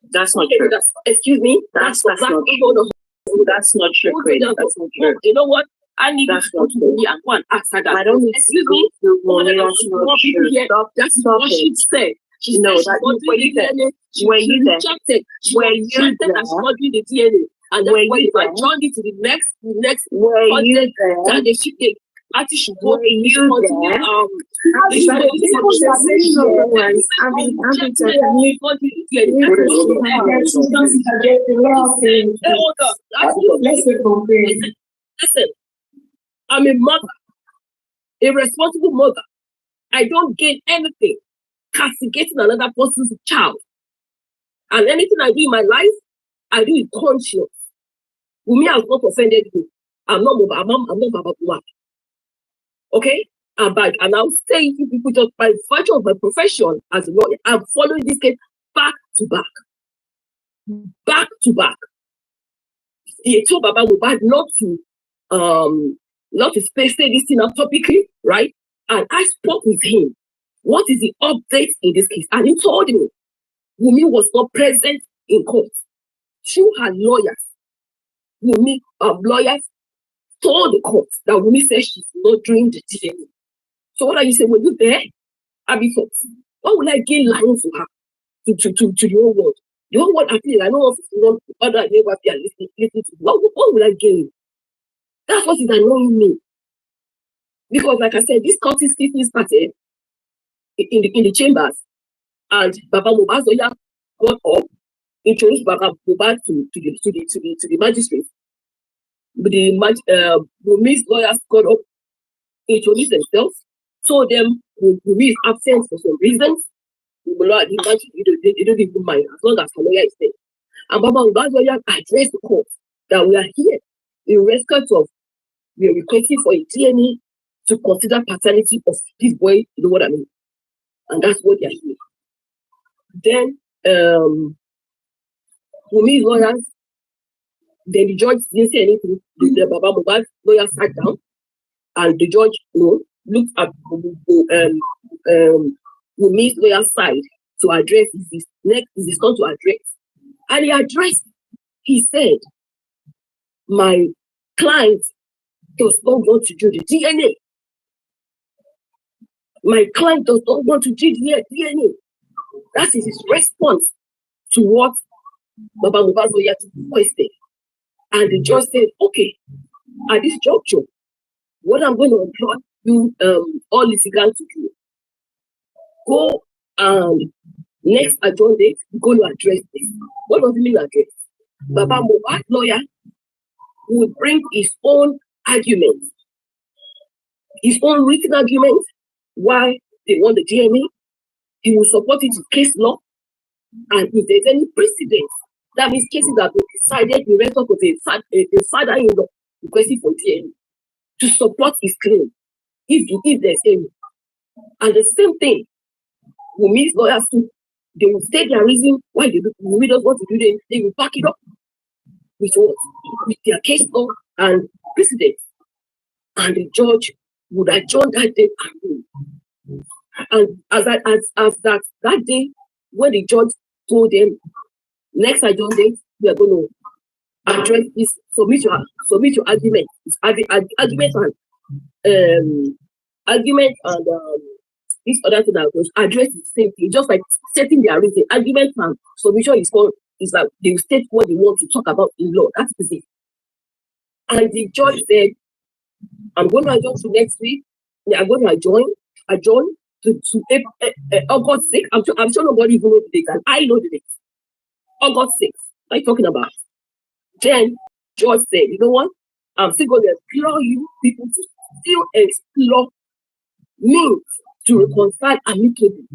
That's not true. Excuse me. That's not true. That's not true. That's not true. You know what? I need to go to me and go and ask her that. I don't need excuse me. That's what she said. She said she rejected. She rejected that she's not doing the DNA. And then when I joined it to the next content, and they should take. Actually, should go in you there. Listen, I'm a mother, a responsible mother. I don't gain anything castigating another person's child. And anything I do in my life, I do it conscious. Wunmi has not offended me. I'm not Baba Buwa. Okay? And I'll say to people just by virtue of my profession as a lawyer, I'm following this case back to back. Back to back. He told Baba Mohbad not to say this thing up topically, right? And I spoke with him. What is the update in this case? And he told me Wunmi was not present in court. Through her lawyers, Wunmi lawyers told the court that Wunmi said she's not doing the DNA. So what are you saying? Were you there? Abby, what will I gain lying to her to the whole world? The whole world, I feel I know of other neighbors are listening to. What will I gain? That's what is annoying me. Because, like I said, this court is started in the chambers, and Baba Mohbad's lawyer got up, introduced Baba Mohbad to the magistrate. Wunmi's lawyers got up, introduced themselves, told them Wunmi is absent for some reasons. The magistrate, they don't even mind as long as her lawyer is there. And Baba Mohbad's lawyer addressed the court that we are here in respect of we are requesting for a DNA to consider paternity of this boy, you know what I mean? And that's what they are here. Then Wunmi's lawyers, then the judge didn't say anything. The Baba Mohbad's lawyer sat down and the judge looked at Wunmi's lawyer's side to address his next is his turn to address. And he addressed, he said, my client does not want to do the DNA. My client does not want to do the DNA. That is his response to what Baba Mohbad's lawyer requested. And the judge said, okay, at this juncture, what I'm going to employ you all litigants to do, go and next adjourned date, we're going to address this. What does it mean address? Baba Mohbad's lawyer will bring his own argument, his own written argument, why they want the DNA. He will support it with case law. And if there's any precedent, that means cases that have been decided in respect of a father-in-law requesting for DNA to support his claim, if there's any. And the same thing, Wunmi's lawyers too, they will state their reason why Wunmi doesn't want to do it. They will back it up with what? With their case law and precedent. And the judge would adjourn that day. And as that day, when the judge told them, next adjourn date, we are going to address this, submit your argument. Argument and this other thing that was address the same thing, just like setting their reason. Argument and submission is like they will state what they want to talk about in law. That's the thing. And the judge said, I'm going to adjourn to next week. We are going to adjourn to August 6th. I'm sure nobody even knows the date, and I know the date. August 6th. What are you talking about? Then George said, you know what? I'm still going to implore you people to still explore means to reconcile amicably.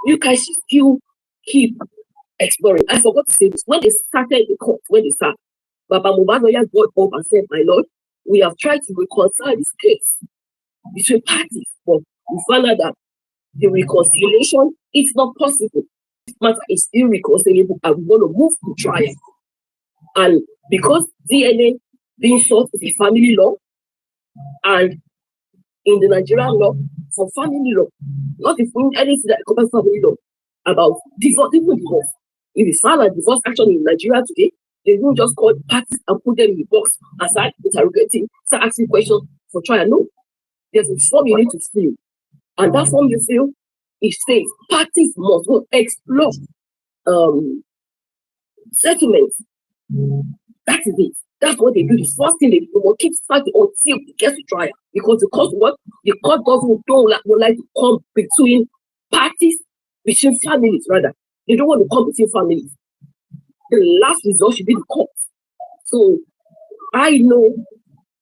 You guys should still keep exploring. I forgot to say this. When they started the court, Baba Mohbad's lawyer got up and said, my lord, we have tried to reconcile this case between parties, but we found out that the reconciliation is not possible. This matter is irreconcilable and we want to move to trial. And because DNA being sought is a family law, and in the Nigerian law, for family law, not if we need anything that covers family law about divorce, even divorce. If you file a divorce action in Nigeria today, they don't just call parties and put them in the box aside, interrogating, start asking questions for trial. No. There's a form you need to fill. And that form you fill, it says parties must go explore settlements. That is it. That's what they do. The first thing they do, they will keep fighting until it gets to trial. Because the court don't like to come between parties, between families rather. They don't want to come between families. The last resort should be the court. So I know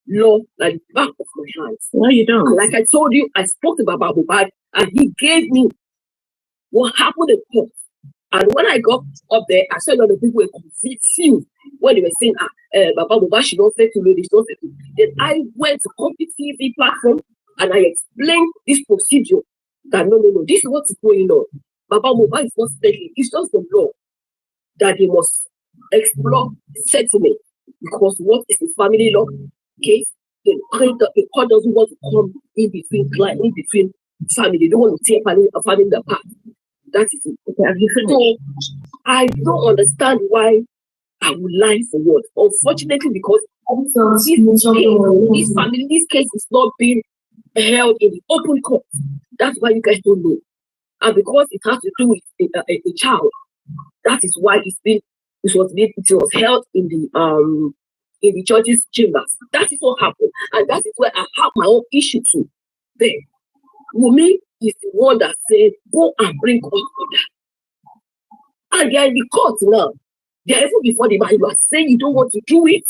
law like the back of my hands. No, you don't. Like I told you, I spoke to Baba Mohbad and he gave me what happened in court. And when I got up there, I saw a lot of people were confused when they were saying, Baba Mohbad should not settle, they should not settle. Then I went to Complete TV platform and I explained this procedure. That no, this is what is going on. Baba Mohbad is not settling. It's just the law that they must explore settlement. Because what is the family law case? The court doesn't want to come in between family. They don't want to take a family apart. That is it. So I don't understand why I would lie for what. Unfortunately, because this case is not being held in the open court. That's why you guys don't know. And because it has to do with a child, that is why it was held in the judge's chambers. That is what happened, and that is where I have my own issue too. There, Wunmi is the one that said, "Go and bring court order," and they are in the court now. They are even before the man. You are saying you don't want to do it.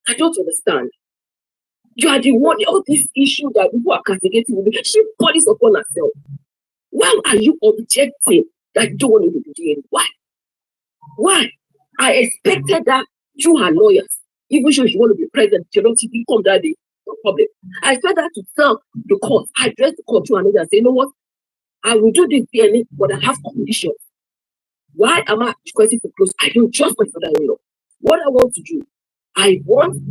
I don't understand. You are the one. All this issue that people are castigating Wunmi, she brought this upon herself. Why are you objecting that you don't want to do it? Why? Why? I expected that through her lawyers, even though she want to be president, she didn't come that day, no problem. I expect her to tell the court, I address the court through her lawyer and say, you know what? I will do this DNA, but I have conditions. Why am I requesting for close? I don't trust my father-in-law. What I want to do, I want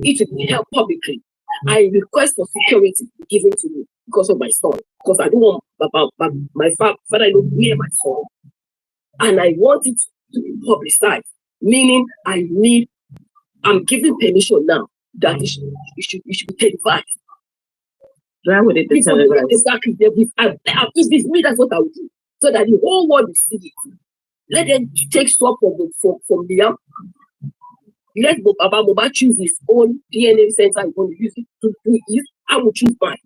it to be held publicly. I request for security given to me because of my son, because I don't want my father-in-law near my son. And I want it to be publicized, meaning I'm giving permission now that it should be televised. Why would it be televised? Exactly. If it's me, that's what I would do. So that the whole world will see it. Let them take swap from the app. Let Baba Moba choose his own DNA center. I'm going to use it to do it. I will choose mine.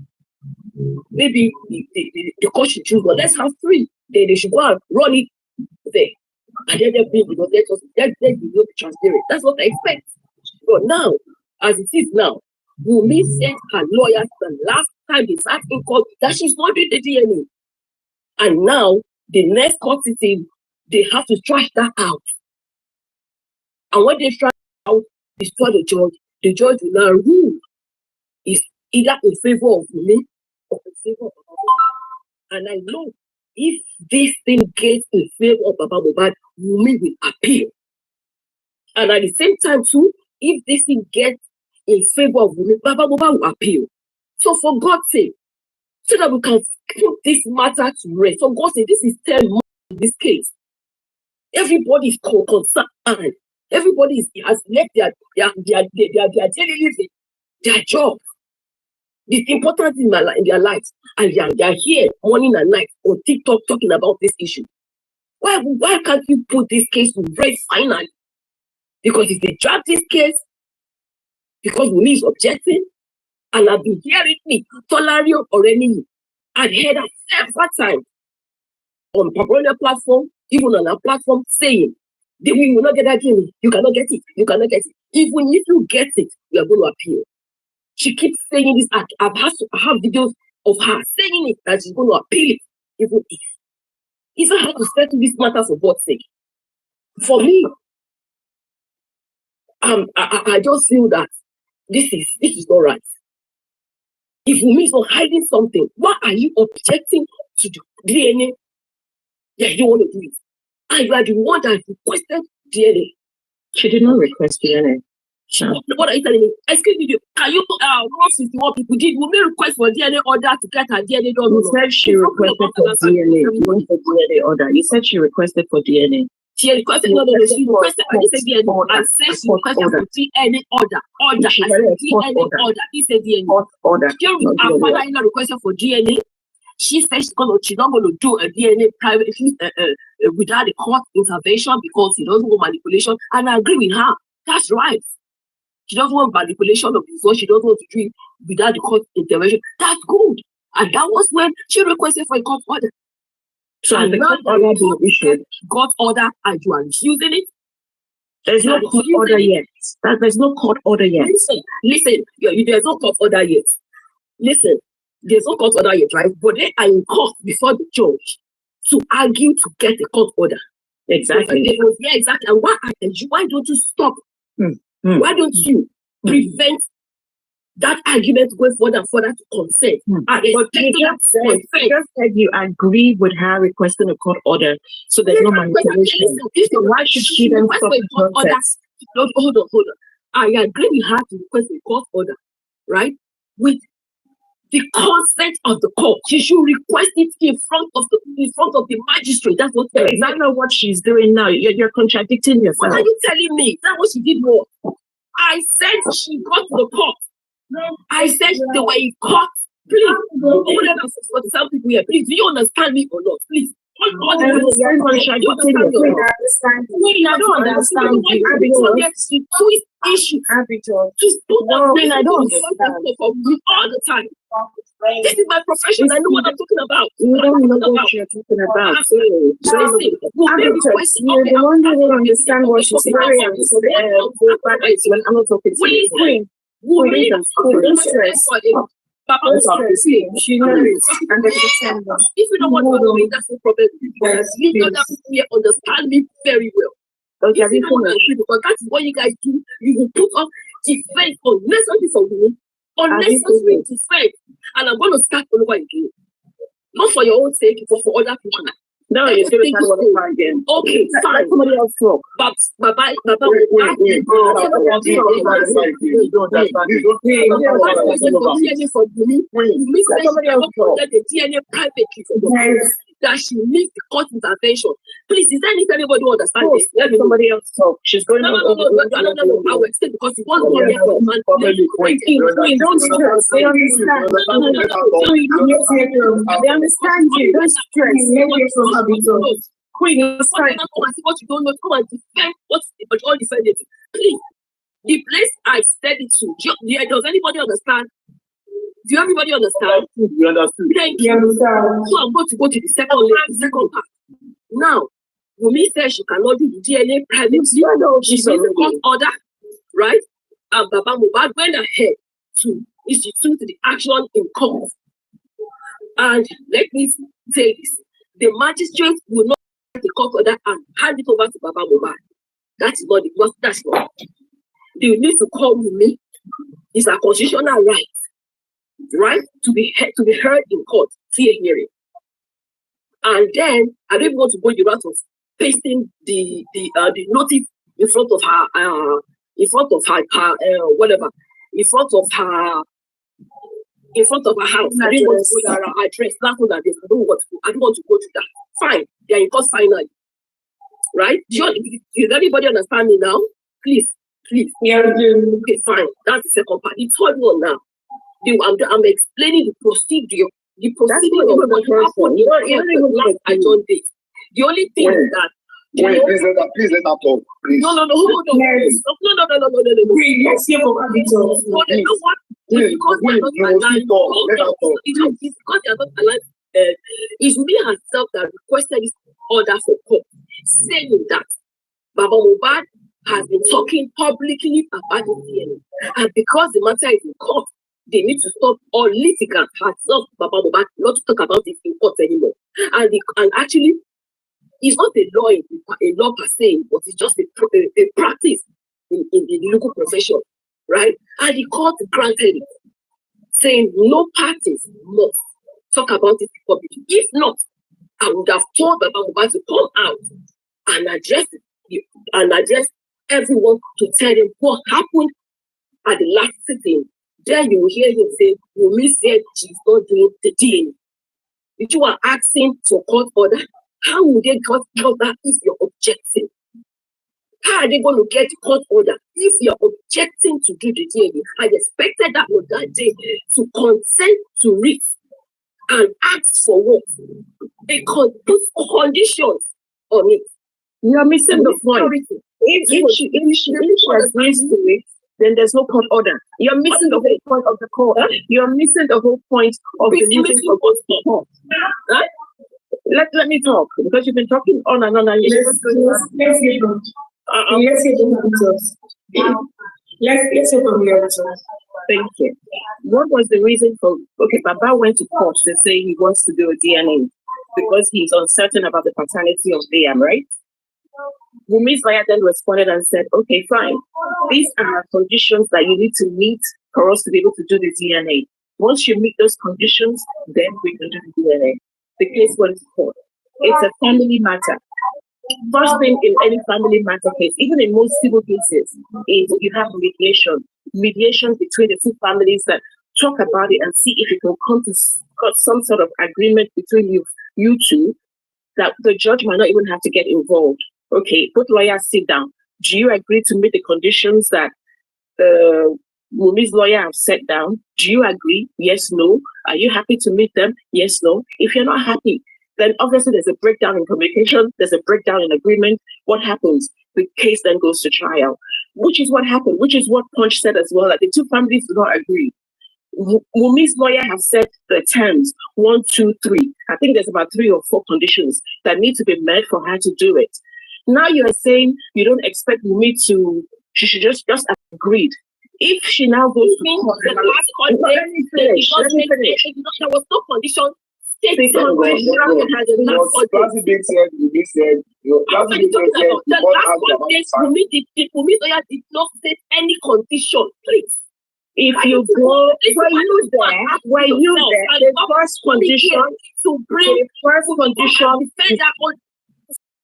Maybe the court should choose one. Let's have 3. They should go and run it there. And then they'll be because let be transparent. That's what I expect. But now, as it is now, Wunmi sent her lawyers the last time they sat in court that she's not doing the DNA. And now, the next court sitting, they have to trash that out. And when they trash out, before the judge will now rule is either in favor of me or in favor of Baba. And I know if this thing gets in favor of Baba Mohbad, Wunmi will appeal. And at the same time too, if this thing gets in favor of Wunmi, Baba Mohbad will appeal. So for God's sake, so that we can put this matter to rest. For God's sake, this is 10 months in this case. Everybody is concerned. Everybody has left their daily living, their job. It's important in their lives. And they are here morning and night on TikTok talking about this issue. Why can't you put this case to rest finally? Because if they drag this case, because Wunmi is objecting, and I've been hearing me, Tolario or enemy, I've heard that several times on popular platform, even on our platform, saying, we will not get that DNA. You cannot get it. You cannot get it. Even if you get it, you are going to appeal. She keeps saying this. I have videos of her saying it that she's going to appeal it, even if. It's not how to settle this matter for God's sake. For me, I just feel that this is not right. If Wunmi is not hiding something, why are you objecting to the DNA? Yeah, you want to do it. And you are the one that requested DNA. She did not request DNA. What are you telling me? Excuse me, can you 151 people did Wunmi request for DNA order to get her DNA done? You said she requested for DNA. You want for DNA order. You said she requested for DNA. She requested she requested for DNA and said she requested for DNA order. Order. I said DNA order. He said DNA. Order. Her father-in-law requested for DNA. She said she's not going to do a DNA privately without the court intervention because he doesn't want manipulation. And I agree with her. That's right. She doesn't want manipulation of this, so she doesn't want to do it without the court intervention. That's good. And that was when she requested for a court order. So and the court order being issued. Court order, and you are refusing it. There's no court order yet. There's no court order yet. Listen. There's no court order yet. Listen. There's no court order yet, right? But they are in court before the judge to argue to get a court order. Exactly. Yeah, exactly. And why don't you stop? Why don't you prevent that argument going further and further to consent? But you just said you agree with her requesting a court order, so there's no manipulation. So why should she then stop the process? Hold on. I agree with her to request a court order, right? With the consent of the court. She should request it in front of the magistrate. That's what. Is that not what she's doing now? You're contradicting yourself. What are you telling me? That's what she did wrong. I said she got to the court. I said they were in court. Please, for some people here, please, do you understand me or not? Please. I don't understand you. I don't understand all the time. This is my profession. I know what I'm talking about. You don't know what you're talking about. You're the one who will understand what she's saying. I'm not talking to you. She knows. If you don't want to know me, that's no problem. You know that people here understand me very well. Okay, This is not what I do, because that is what you guys do. You will put up defense unnecessary for women, unnecessary defense, and I'm going to start all over again. Not for your own sake, but for other people. No, you're still trying to work again. Okay, fine. Let somebody else talk. But Baba, that she needs the court intervention. Please, is there anybody who understands this? Let somebody else talk. She's going on. No. I will explain because you want to hear from man. Don't stress. They understand. They understand you. Don't stress. Queen, what you don't know, come and defend what all defended. Please, the place I said it to. Does anybody understand? Do everybody understand? We understand. Thank you. So I'm going to go to the second part. Now, Wunmi says she cannot do the DNA privately. She needs a court order, right? And Baba Mohbad went ahead to institute the action in court. And let me say this: the magistrate will not take the court order and hand it over to Baba Mohbad. That's not. They need to call Wunmi. It's a constitutional right, to be heard in court, see a hearing. And then I don't even want to go the route of pasting the notice in front of her house. I didn't want to go her address. I don't want to go to that. Fine, they are in court finally. Right? Does everybody understand me now? Please. Yeah. Okay, fine. That's the second part. The third one now. I'm explaining the procedure. The procedure of what happened. I don't think. The only thing is that. Wait, please let her talk. Please. No, hold on. No. Let's hear from Abito. No, you know what? Because they are not aligned. It's because they are not aligned. It's me herself that requested this order for court, saying that Baba Mohbad has been talking publicly about the DNA. And because the matter is in court, they need to stop all litigants herself, Baba Mohbad, not to talk about it in court anymore. And actually, it's not a law per se, but it's just a practice in the legal profession, right? And the court granted it, saying no parties must talk about it publicly. If not, I would have told Baba Mohbad to come out and address everyone to tell them what happened at the last sitting. Then you will hear him say, Wunmi said she's not doing the DNA. If you are asking for court order, how would they get that if you're objecting? How are they going to get court order if you're objecting to do the DNA? I expected that on that day to consent to it and ask for what? They could put conditions on it. You're missing the point. If she agrees to it, then there's no court order. You're missing the whole point of the court. You're missing the whole point of the meeting of the court. Let me talk, because you've been talking on and on. And let's get from the other. Thank you. What was the reason for? Okay, Baba went to court to say he wants to do a DNA because he's uncertain about the paternity of Liam, right? Wunmi's lawyer then responded and said, okay, fine. These are conditions that you need to meet for us to be able to do the DNA. Once you meet those conditions, then we can do the DNA. The case went to court. It's a family matter. First thing in any family matter case, even in most civil cases, is you have mediation. Mediation between the two families that talk about it and see if you can come to some sort of agreement between you two, that the judge might not even have to get involved. Okay, both lawyers sit down. Do you agree to meet the conditions that Wunmi's lawyer have set down? Do you agree? Yes, no. Are you happy to meet them? Yes, no. If you're not happy, then obviously there's a breakdown in communication, there's a breakdown in agreement. What happens? The case then goes to trial, which is what happened, which is what Punch said as well, that the two families do not agree. Wunmi's lawyer has set the terms 1, 2, 3. I think there's about 3 or 4 conditions that need to be met for her to do it. Now you're saying you don't expect Wunmi to, she should just agreed. If she now goes to court, there was no condition state Because condition has a last Because Classy Big said, Wumi said, I'm Classy Big talking said, about the the board last has one about day, sign. Wumi Oya did not set any condition, please. if you go, were you there? The first condition, to bring the first condition, defend that on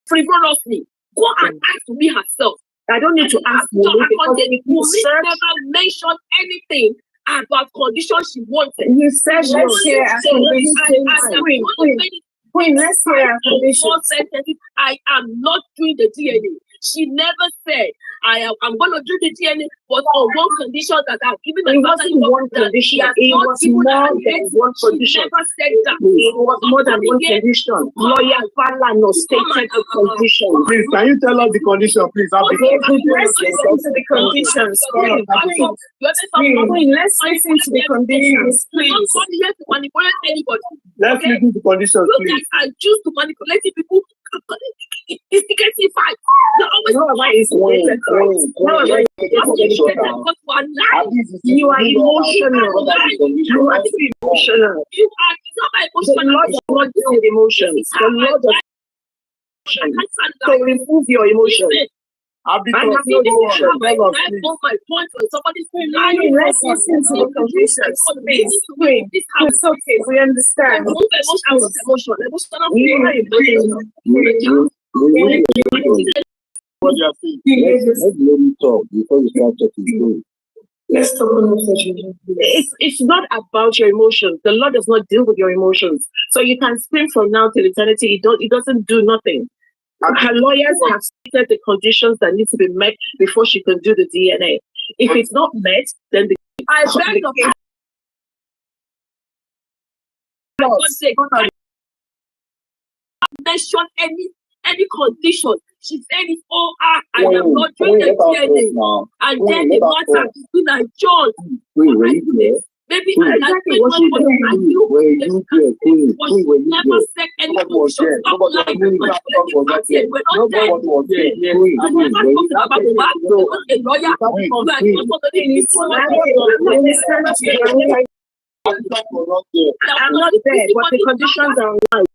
frivolously. Go and ask me herself. I don't need to ask you because if you Wumi search, never mentioned anything about conditions she wanted. you search let's hear a Queen, let's hear a condition. I am not doing the DNA. She never said I'm going to do the DNA, but on one condition that I've given my It wasn't one condition. It was more than one condition. She never said that. It was more than one condition. Lawyer Falano stated the condition. Please, can you tell us the condition, please? Let's listen to the conditions. Queen, let's listen to the conditions, please. I'm not here to manipulate anybody. Let's listen to the conditions, You please. guys are choose to manipulate people. Instigating fight. No, why is it? You are emotional. You are too emotional. You are not The Lord does not deal with emotions. The Lord does to remove your emotions. I'll be I have talking about my point when somebody's lying. Let's listen to the conditions, please. Queen, it's okay. We understand. what you are saying. Let's let me talk before you start talking. Let's talk about it's not about your emotions. The Lord does not deal with your emotions. So you can scream from now till eternity. It doesn't do nothing. Her lawyers have stated the conditions that need to be met before she can do the DNA. If it's not met, then I beg of you. Mention any condition. She said it all I am not doing the DNA. And then the matter between and John. Maybe I exactly what she did. Never said any condition. I'm not there, but the conditions are right.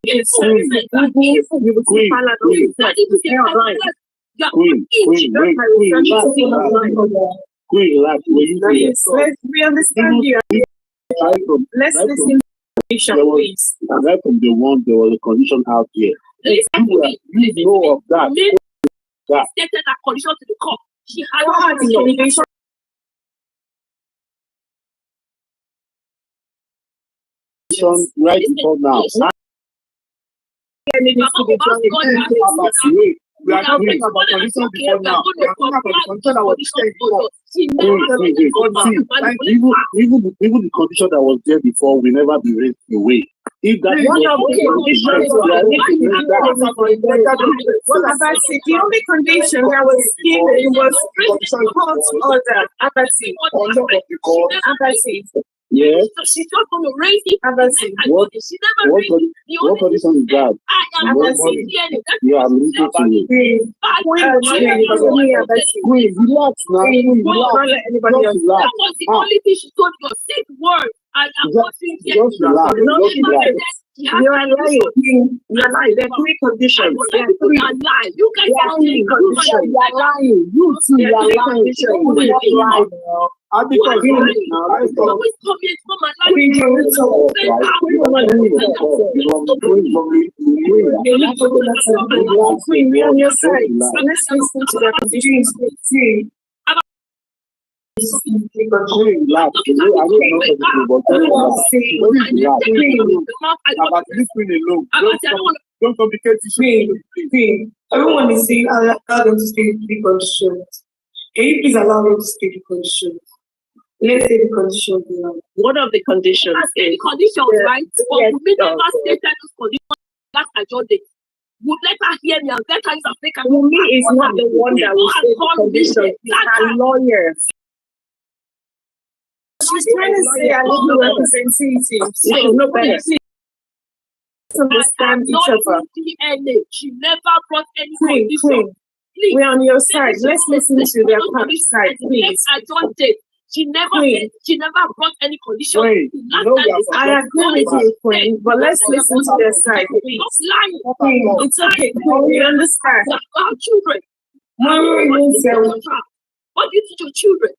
We understand you. Let's listen to the condition, please. Right from the one, there was a condition out here. You know of that. Stated that condition to the court. She had the condition. Right before now. We are talking about conditions before now. We are talking about the condition that was there before. Even the condition that was there before will never be raised away. If that is the only condition that was given was court order. Yes. So she's just going to raise it. What condition is that? Yeah, I'm listening to you. Queen, relax now. That was the only thing she told you. Say the word. Just relax. You are lying. You are lying. There are three conditions. There are three. You guys are three conditions. You are lying. You too. You are lying. Because we on your side. So let's listen to the conditions. Don't complicate it. Everyone is saying, allow them to stay with the conditions. Can you please allow them to stay with the conditions? Let's say the conditions. One of the conditions is conditions, right? But to me, never stated those conditions that I just did. Would let her hear me and let her use a fake. Wumi is not the one that will say the conditions. It's her lawyers. She's trying to say a little representative. So nobody understand each other. She never brought any condition. We're on your side. Let's listen to their side, please. I don't date. She never Queen. brought any condition. Queen, Last you know time we are this I happened, agree with you, Queen, but let's listen to their side, please. Stop lying. Queen, it's okay, Queen, we understand. You have children. Mommy What do means you teach your child? What do you teach your children?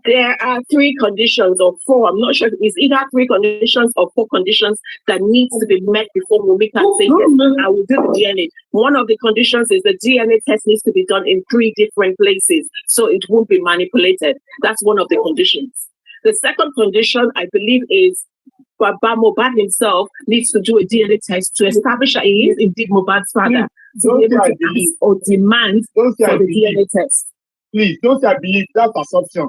There are 3 conditions or 4. I'm not sure. It's either 3 conditions or 4 conditions that needs to be met before Wunmi can say yes, I will do the DNA. One of the conditions is the DNA test needs to be done in 3 different places, so it won't be manipulated. That's one of the conditions. The second condition, I believe, is Baba Mohbad himself needs to do a DNA test to establish that he is indeed Mohbad's father. To be able to ask or demand for the DNA test. Please, don't I believe that's assumption.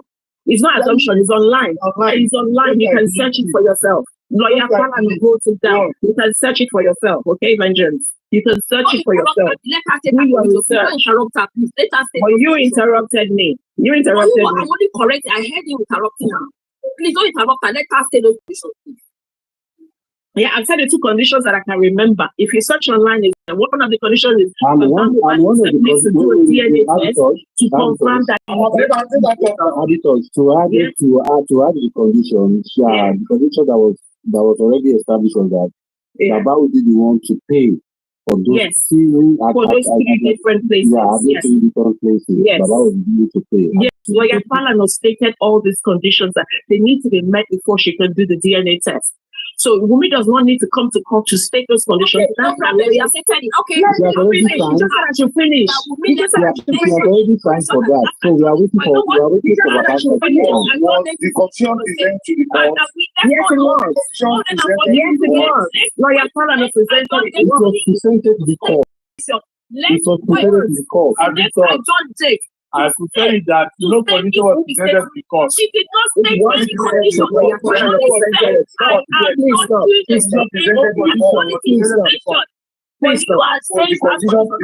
It's not assumption, it's online. It's online. You can search it for yourself. Lawyer Falan wrote it down. You can search it for yourself, okay, Vengeance? You can search it for yourself. Let her take her research. Interrupt her, please. Let her say. But you interrupted me. You interrupted me. I'm only correct. I heard you interrupting her. Please don't interrupt her. Let her say those questions, please. Yeah, I've said the 2 conditions that I can remember. If you search online, one of the conditions is And one of the needs to do a DNA test to confirm that auditors to add the condition, the condition that was already established on that Baba would be the one to pay for those 3 different places. Yeah, those 3 different places. Yes. Baba would be to pay. Yes, Lawyer Falan stated all these conditions that they need to be met before she can do the DNA test. So Wunmi does not need to come to court to state those conditions. Okay, you have stated it. Okay, She has already signed. She finished. She has already signed for that. So we are waiting for Baba to The condition presented to the court. Yes, it was. Yes, it was. Lawyer Falan presented it. It was presented to the court. It was presented to the court. I could tell you that no condition was presented to the court. She did not state any condition. The condition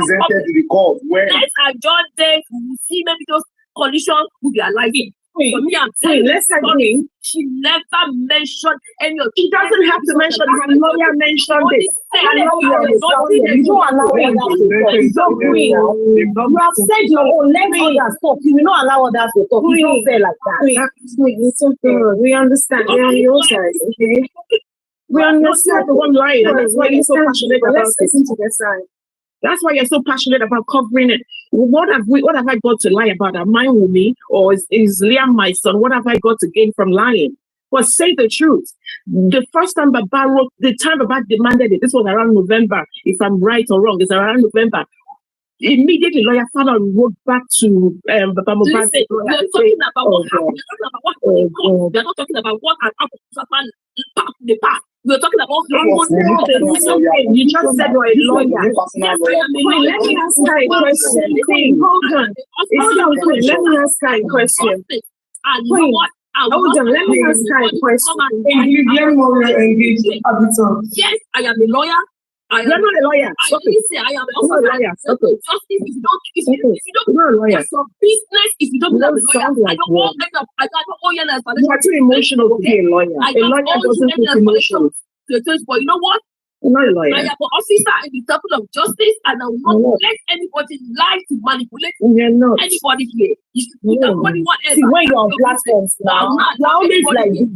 presented to the court where Let's adjourn days. We will see maybe those conditions will be aligned. For me, I'm saying, Let's agree. she never mentioned any of She doesn't have to mention it. Her lawyer mentioned it. You don't allow others to talk. You don't agree. You have said your own. Let others talk. You will not allow others to talk. You don't say like that. We understand. We are on your side, okay? We understand the one line. That's why you're so passionate about it. That's why you're so passionate about covering it. What have I got to lie about? Am I Wunmi or is Liam my son? What have I got to gain from lying? Well, say the truth. The first time Baba wrote, the time Baba demanded it, this was around November. If I'm right or wrong, it's around November. Immediately, Lawyer Falan wrote back to Baba Mohbad. We're talking about what happened. We're not talking about what happened in the past. We're talking about You just said you're a lawyer. Let me ask her a question. Hold on. Let me ask her a question. And you know what? Hold on. Let me ask her a question. Yes, I am a lawyer. You're not a lawyer. I say I am also a lawyer. Okay. Justice, if you don't, You're not a lawyer. it's your business. If you don't become a lawyer, I don't want I don't owe you an You are too emotional to be a lawyer. A lawyer doesn't put emotions. But you know what? You're not a I lawyer. am an officer in the Temple of Justice, and I will not let anybody lie to manipulate You're not. anybody here. You should put somebody whatever. See, when you're on platforms now, you're always like this.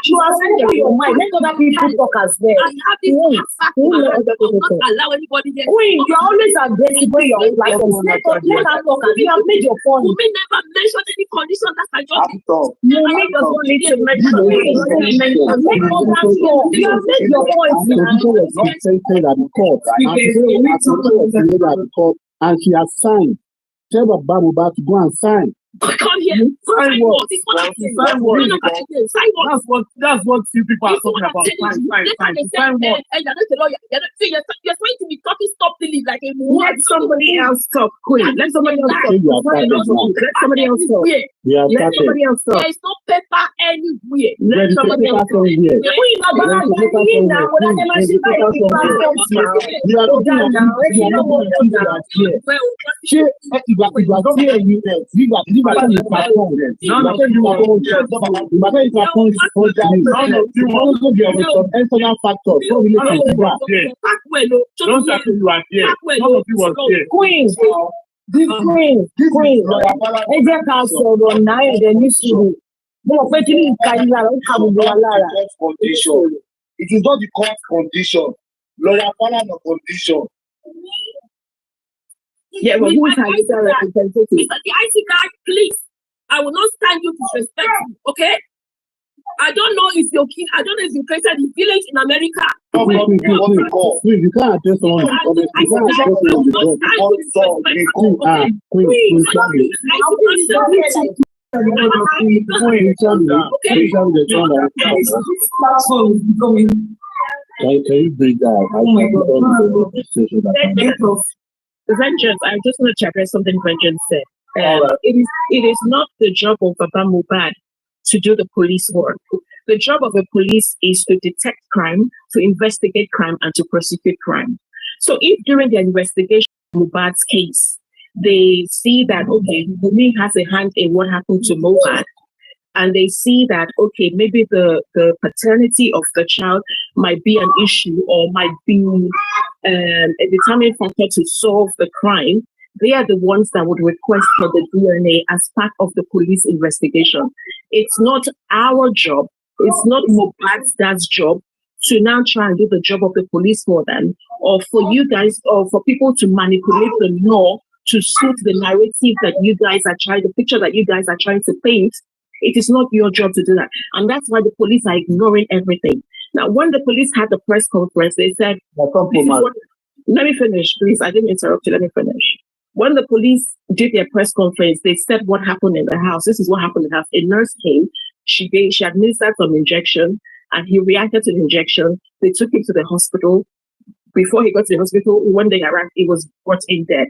You are saying your mind. Let other people talk as well. I have this fact. I will not allow anybody here. Queen, you're always aggressive when you're on platforms. Let her talk. You have made your point. Women never mention any condition that I just You make us not need to mention it. Let others talk. You have made your point. Not stated at the court. And she has signed. Tell Baba Mohbad to go and sign. come here. Sign what? That's what few people are talking about. Sign what? You're trying to be talking stop believe like a Let somebody else talk, Queen. Let somebody else talk. Let somebody else talk. Let somebody else talk. There is no paper anywhere. Let somebody else talk. Queen. The queen. Ẹ jẹ́ ká sọ̀rọ̀ náà ẹ̀dẹ̀ ní sùúrù. Mo mọ̀ pé kí ní ìka yìí lára, ó ka gbogbo wa lára. It is not the court condition. Lawyer Falana condition. Yeah, but who is our legal representative? Mr. The IC guy, please. I will not stand you to disrespect you, okay? I don't know if you're king. I don't know if you created a village in America. Please, you can't address someone. You can't address Can you break that? Vengeance, I just want to address something Vengeance said. It is not the job of Baba Mohbad to do the police work. The job of a police is to detect crime, to investigate crime, and to prosecute crime. So if during the investigation of Mohbad's case, they see that, okay, Wunmi has a hand in what happened to Mohbad, and they see that, okay, maybe the paternity of the child might be an issue or might be a determining factor to solve the crime, they are the ones that would request for the DNA as part of the police investigation. It's not our job, it's not Mohbad's dad's job to now try and do the job of the police for them, or for you guys, or for people to manipulate the law to suit the narrative that you guys are trying, the picture that you guys are trying to paint. It is not your job to do that. And that's why the police are ignoring everything. Now, when the police had the press conference, they said, let me finish, please. I didn't interrupt you. Let me finish. When the police did their press conference, they said what happened in the house. This is what happened in the house. A nurse came. She administered some injection, and he reacted to the injection. They took him to the hospital. Before he got to the hospital, when they arrived, he was brought in dead.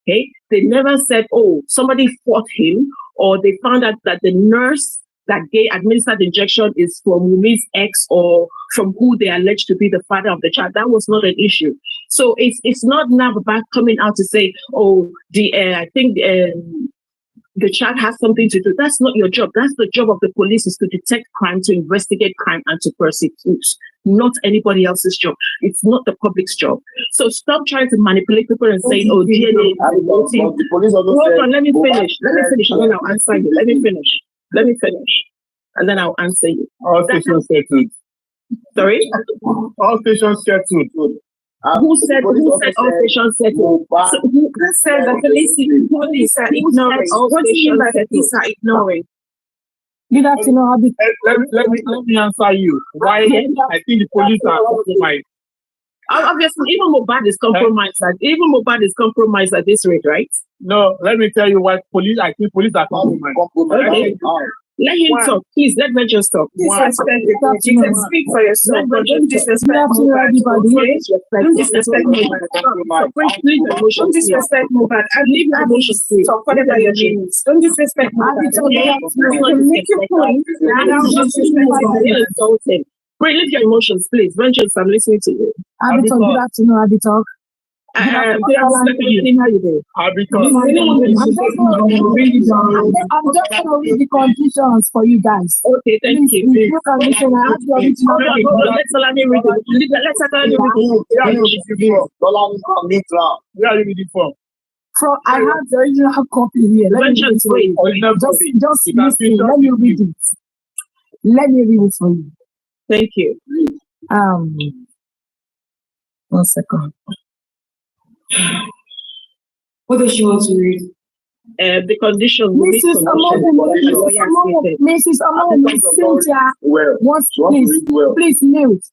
Okay? They never said, oh, somebody fought him, or they found out that the nurse that administered the injection is from Wunmi's ex or from who they allege to be the father of the child. That was not an issue. So it's not now about coming out to say, oh, I think the child has something to do. That's not your job. That's the job of the police, is to detect crime, to investigate crime, and to prosecute. Not anybody else's job. It's not the public's job. So stop trying to manipulate people and saying, oh, DNA. Hold on, let me finish. Let me finish, and then I'll answer you. Let me finish, and then I'll answer you. All stations settled. Sorry? All stations settled. Who said all stations settled? So who said the police are ignoring? What do you mean by the police are ignoring? Good afternoon. Let me answer you. Why I think the police are compromised. Obviously, even Mohbad is compromised at this rate, right? No, let me tell you why I think police are compromised. Okay. Let him talk, please. Let me just talk. Disrespect. You can speak for yourself, but don't disrespect Mohbad. Don't disrespect Mohbad. Don't disrespect Mohbad. And leave your emotions. Talk whatever your name is. Don't disrespect Mohbad. Make your point. Insult him. Bring, leave your emotions, please. Vengeance, I'm listening to you. Abitalk, good afternoon, Abitalk. How you doing? I'm just going to read the conditions for you guys. Okay, thank you. If you can listen, I have the original. Let's allow me read it. Where are you reading from? So I have the original copy here. Just listen. Let me read it. Let me read it for you. Thank you. 1 second. What does she want to read? The condition. Mrs. Omowummi Cynthia wants please mute.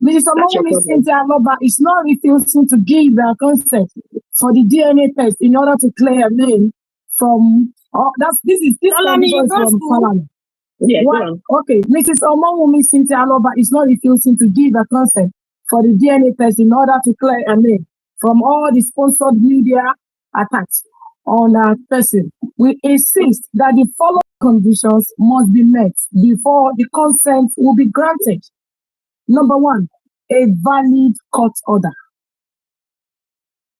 Mrs. Omowummi Cynthia Aloba is not refusing to give their consent for the DNA test in order to clear her name from. This from Falana. Yeah, okay, Mrs. Omowummi Cynthia Aloba is not refusing to give her consent for the DNA test in order to clear her name from all the sponsored media attacks on our person. We insist that the following conditions must be met before the consent will be granted. Number 1, a valid court order.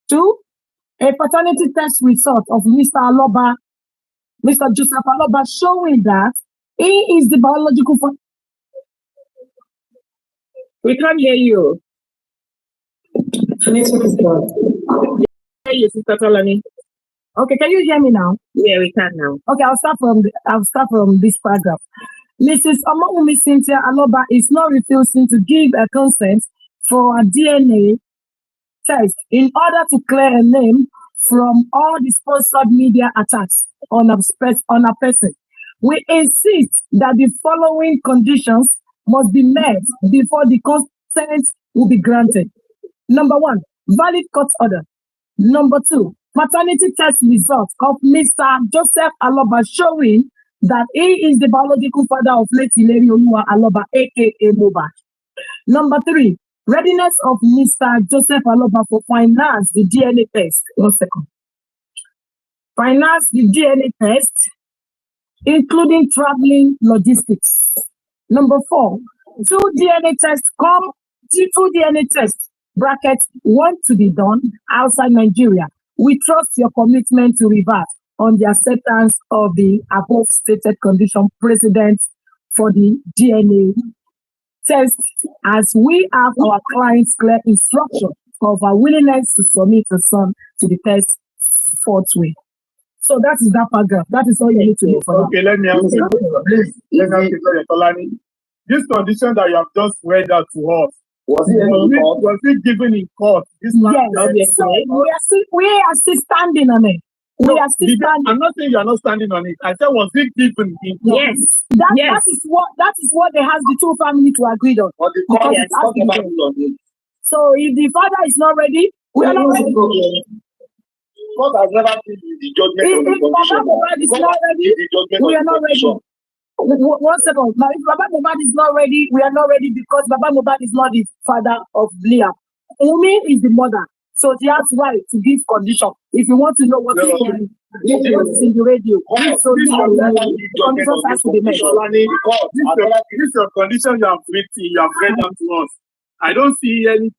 2, a paternity test result of Mr. Joseph Aloba showing that he is the biological father. We can't hear you. The network is gone. Hear you, Sister Tolani. Okay, can you hear me now? Yeah, we can now. Okay, I'll start from this paragraph. Mrs. OMOWUMMI Cynthia Aloba is not refusing to give a consent for a DNA test in order to clear a name from all the sponsored media attacks on a person. We insist that the following conditions must be met before the consent will be granted. Number 1, valid court order. Number 2, maternity test results of Mr. Joseph Aloba showing that he is the biological father of late Ileri Oluwa Aloba, aka Mohbad. Number 3, readiness of Mr. Joseph Aloba for finance the DNA test. 1 second. Finance the DNA test, including traveling logistics. Number 4, 2 DNA tests, brackets, want to be done outside Nigeria. We trust your commitment to revert on the acceptance of the above stated condition precedent for the DNA test, as we have our client's clear instruction of our willingness to submit the son to the test forthwith. So that is that paragraph. That is all you need to know for Okay, let me ask you. Please, let me ask you, Tolani. This condition that you have just read out to us, was it given in court? Yes, so we are still standing on it. We are still standing. I'm not saying you are not standing on it. I said, was it given in court? Yes. That is what they have the two families to agree on. So if the father is not ready, we are not ready. God has never seen the judgment If Baba Mohbad is not ready, we are not ready. 1 second. Now, if Baba Mohbad is not ready, we are not ready because Baba Mohbad is not the father of Liam. Wunmi is the mother. So she has right to give condition. If you want to know what is in the radio, so the conditions has to be met. This is your condition you have written, you have read out to us. I don't see any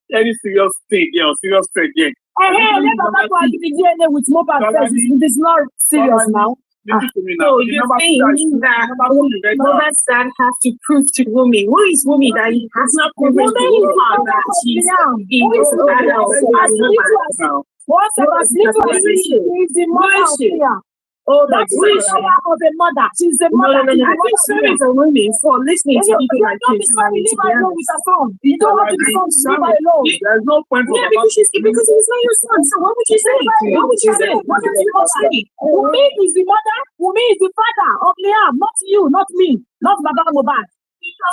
serious thing here or serious threat here. Let Baba go and give the DNA with mobile test. It is not serious now. Listen to me now. So you're saying that Mohbad's dad has to prove to Wunmi. Who is Wunmi that he has not proven to Mohbad that she's the father of She's the mother of Liam. Oh, that's the mother of a mother. She's a mother. No. I think sorry for women for listening to people like this. Leave her alone with her son. You don't want to be son, leave her alone. There's no point for because he's not your son. So what would you say? What would you say? What would you say? Wunmi is the mother. Wunmi is the father of Liam, not you, not me, not Baba Mohbad.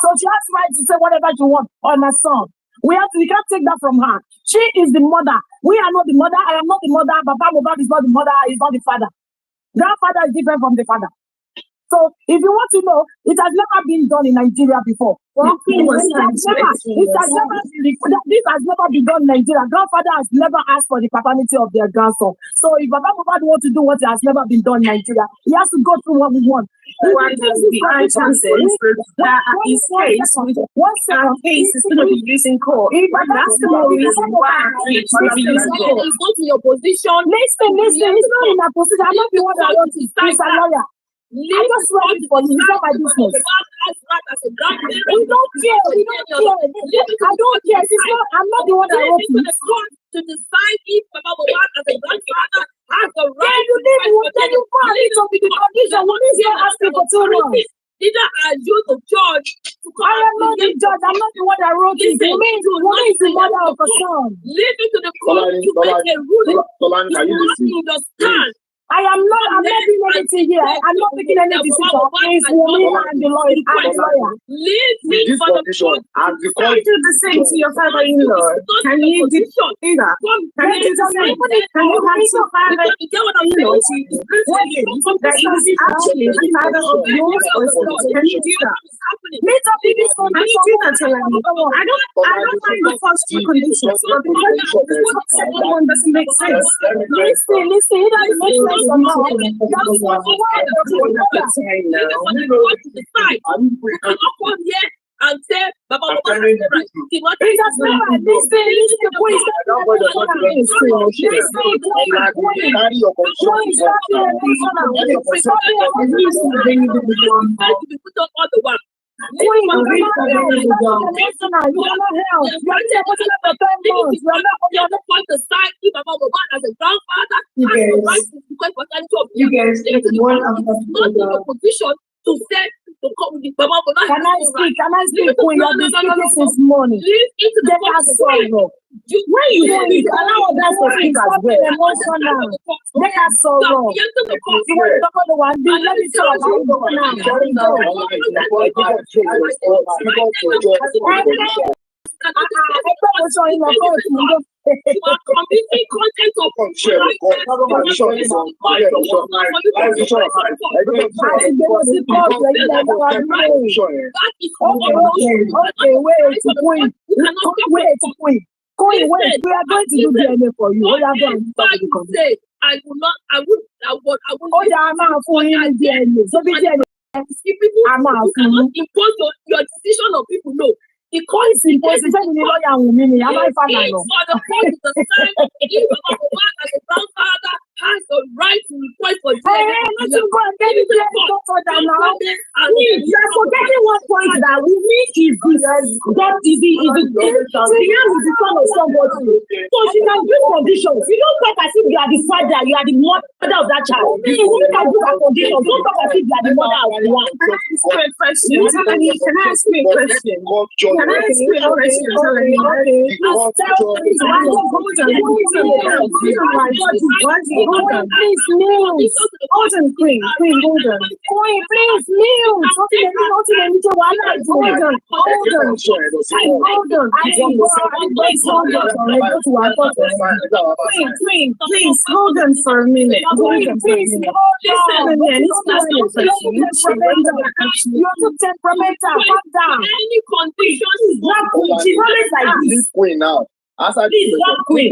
So she has right to say whatever she wants on her son. We can't take that from her. She is the mother. We are not the mother. I am not the mother. Baba Mohbad is not the mother. Is not the father. Grandfather is different from the father. So if you want to know, it has never been done in Nigeria before. This has never been done in Nigeria. Grandfather has never asked for the paternity of their grandson. So if Baba Mohbad wants to do what has never been done in Nigeria, he has to go through what we want. One of the chances that his case is going to be used in court. That's the more reason why he's going to be used in court. He's not in your position. Listen. He's not in a position. I'm not the one that wants to. He's a lawyer. I just wrote it for you. It's not my business. We don't care. I don't care. I'm not the one that wrote it. To decide if Baba Mohbad as a grandfather has the right to you call it to be the condition. What is your asking for too long? Neither are you the judge to come. I am not the judge. I'm not the one that wrote it. Wunmi is the mother of a son. Leave it to the court to make a ruling. You understand? I'm not doing anything here. I'm not making any decision. It's Wunmi and the lawyer. Leave me this for the condition court. as the Can court you do the same to your father-in-law? Can you do that? Can you do the same? Can you ask your father-in-law to prove that he is actually the father of yours or not? Can you do that? Can you do that, Tolani? I don't mind the first two conditions, but the second one doesn't make sense. Listen, it doesn't make sense. That's what you want to decide. You cannot come here and say, Baba Mohbad has the right. It has not. Listen, the point totality of You guys, They it's one not in a position to say to come with the Baba Bola. Can I speak? Queen, you have been speaking since morning. Leave into the Let us solve. When you speak, allow others to speak as well. Emotional. Let us solve. You want to talk about the one thing, let me solve. You are committing content of Wait, we are going to do DNA for you. I would not, I would, Oh, yeah, I'm not for you DNA. So be DNA. People, you cannot impose your decision on people. No. The court is imposed. It's a lawyer who mean am I fine now? For the court to decide if Baba Mohbad as a grandfather has the right to request for DNA. You are forgetting one point that we need is God is the son of somebody. So she can use conditions. You don't talk as if you are the father, you are the mother of that child. You can do that condition. Don't talk as if you are the mother of the one. Can I ask you a question? Can I ask you a question? Please mute. Hold on, Queen, hold on. Queen, please mute. Queen, please hold on for a minute. Queen, please hold on. You're too temperamental. Calm down. Any condition is She's always like this. Queen now. Answer Please, not Queen. I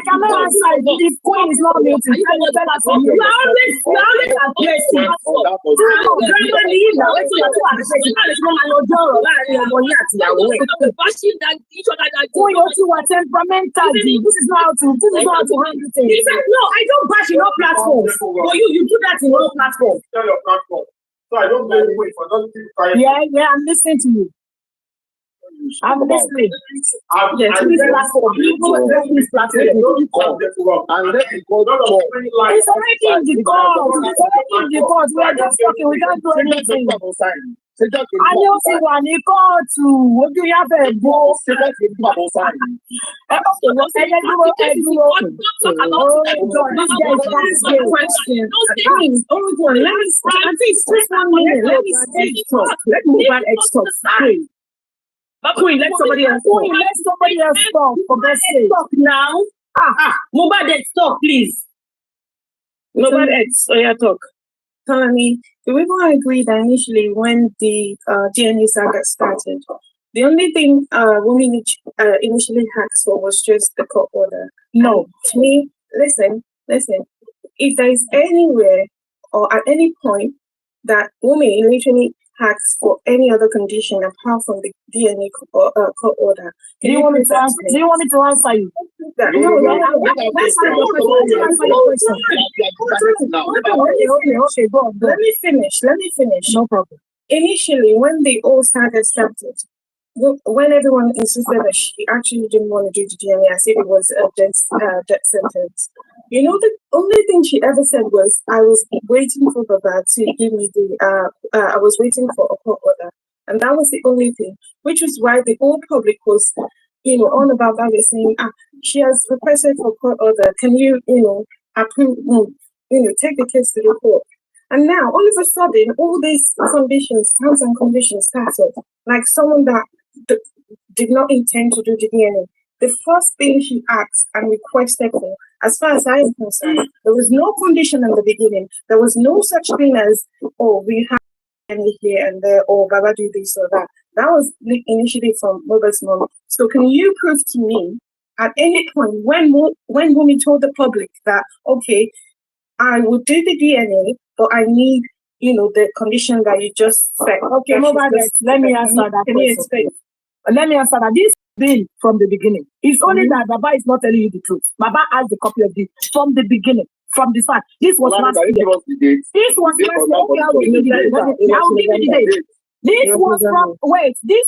cannot answer if Queen is not me to tell us. You are always aggressive. Queen, you are temperamental. This is not how to handle things. No, I don't bash in all platforms. For you do that in all platforms. Tell your platform. So I don't blame you for not keep quiet. Yeah, I'm listening to you. I'm listening. Yes, please platform. Please platform. And let the God talk. It's already in the court. We are just talking. We can't do anything. I know see one in court too. What do you have a boss? Let me move on extra. Queen, let somebody else talk. For best sake. Stop now. Move on stop, please. Nobody else. So yeah, talk. Tony, do we want to agree that initially when the DNA saga started, the only thing women initially asked for was just the court order? No. To me, listen. If there is anywhere or at any point that women initially asked for any other condition apart from the DNA court order, Do you want me to answer you? Okay, go on. Let me finish. No problem. Initially, when the old saga started, when everyone insisted that she actually didn't want to do the DNA as if it was a death sentence, you know, the only thing she ever said was, I was waiting for Baba to give me I was waiting for a court order. And that was the only thing, which was why the whole public was, on about that. They're saying, she has requested for court order. Can you, approve, take the case to the court? And now, all of a sudden, all these terms and conditions started. Like someone that did not intend to do the DNA. The first thing she asked and requested for, as far as I am concerned, there was no condition in the beginning. There was no such thing as, we have DNA here and there, or Baba do this or that. That was the initiative from Moba's mom. So can you prove to me at any point when Wumi told the public that, okay, I will do the DNA, but I need, the condition that you just said. Okay, let me answer that question. Let me answer that. This been from the beginning. It's only that Baba is not telling you the truth. Baba has the copy of this from the beginning, from the start. This was last year. This was last year. Okay, I will give you the date. This was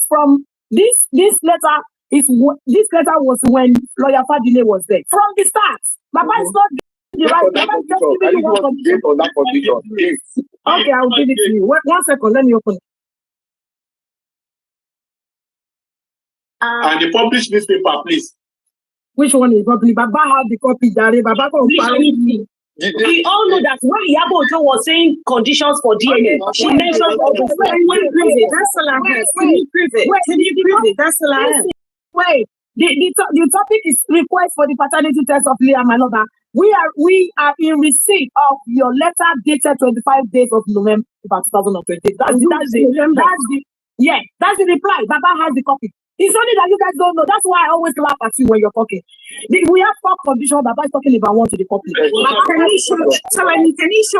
from this letter is this letter was when Lawyer Fadile was there. From the start. Baba is not The right, on that condition. Can you go on date on that condition? Yes. Okay, I'll give it to you. One second, let me open. And the published newspaper, please. Which one is public? Baba have the copy, Jare. Baba go follow me. We all know that when Iyabo Ojo was saying conditions for DNA, she mentioned all those things. That's all I have. Can you prove it? That's all I have. Wait, the topic is request for the paternity test of Liam and Oba. We are in receipt of your letter dated 25 days of November 2020. That's the reply. Baba has the copy. It's only that you guys don't know. That's why I always laugh at you when you're talking. We have 4 conditions. Baba is talking about one to the copy. Can you show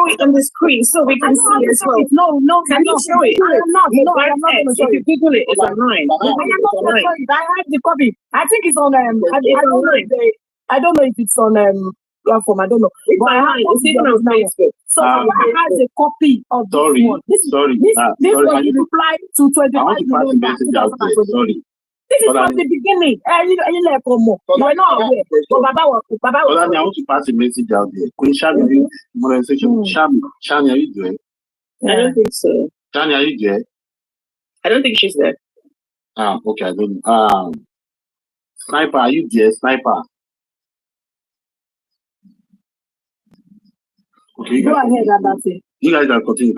it on the screen so we can see as well? No. Can you show it? I am not going to show it. If you Google it, it's online. I am not going to show it. I have the copy. I think it's on I don't know if it's on platform. I don't know. But it's even on Facebook. So I have a copy of this one. This was the reply to 25 November 2020. This is from the beginning. You are not aware. Baba I want to pass a message out there. Queen Shami, Shani, are you there? I don't think so. Shani, are you there? I don't think she's there. Okay, I don't. Sniper, are you there? Sniper. Okay, go ahead, Abasi. You guys can continue.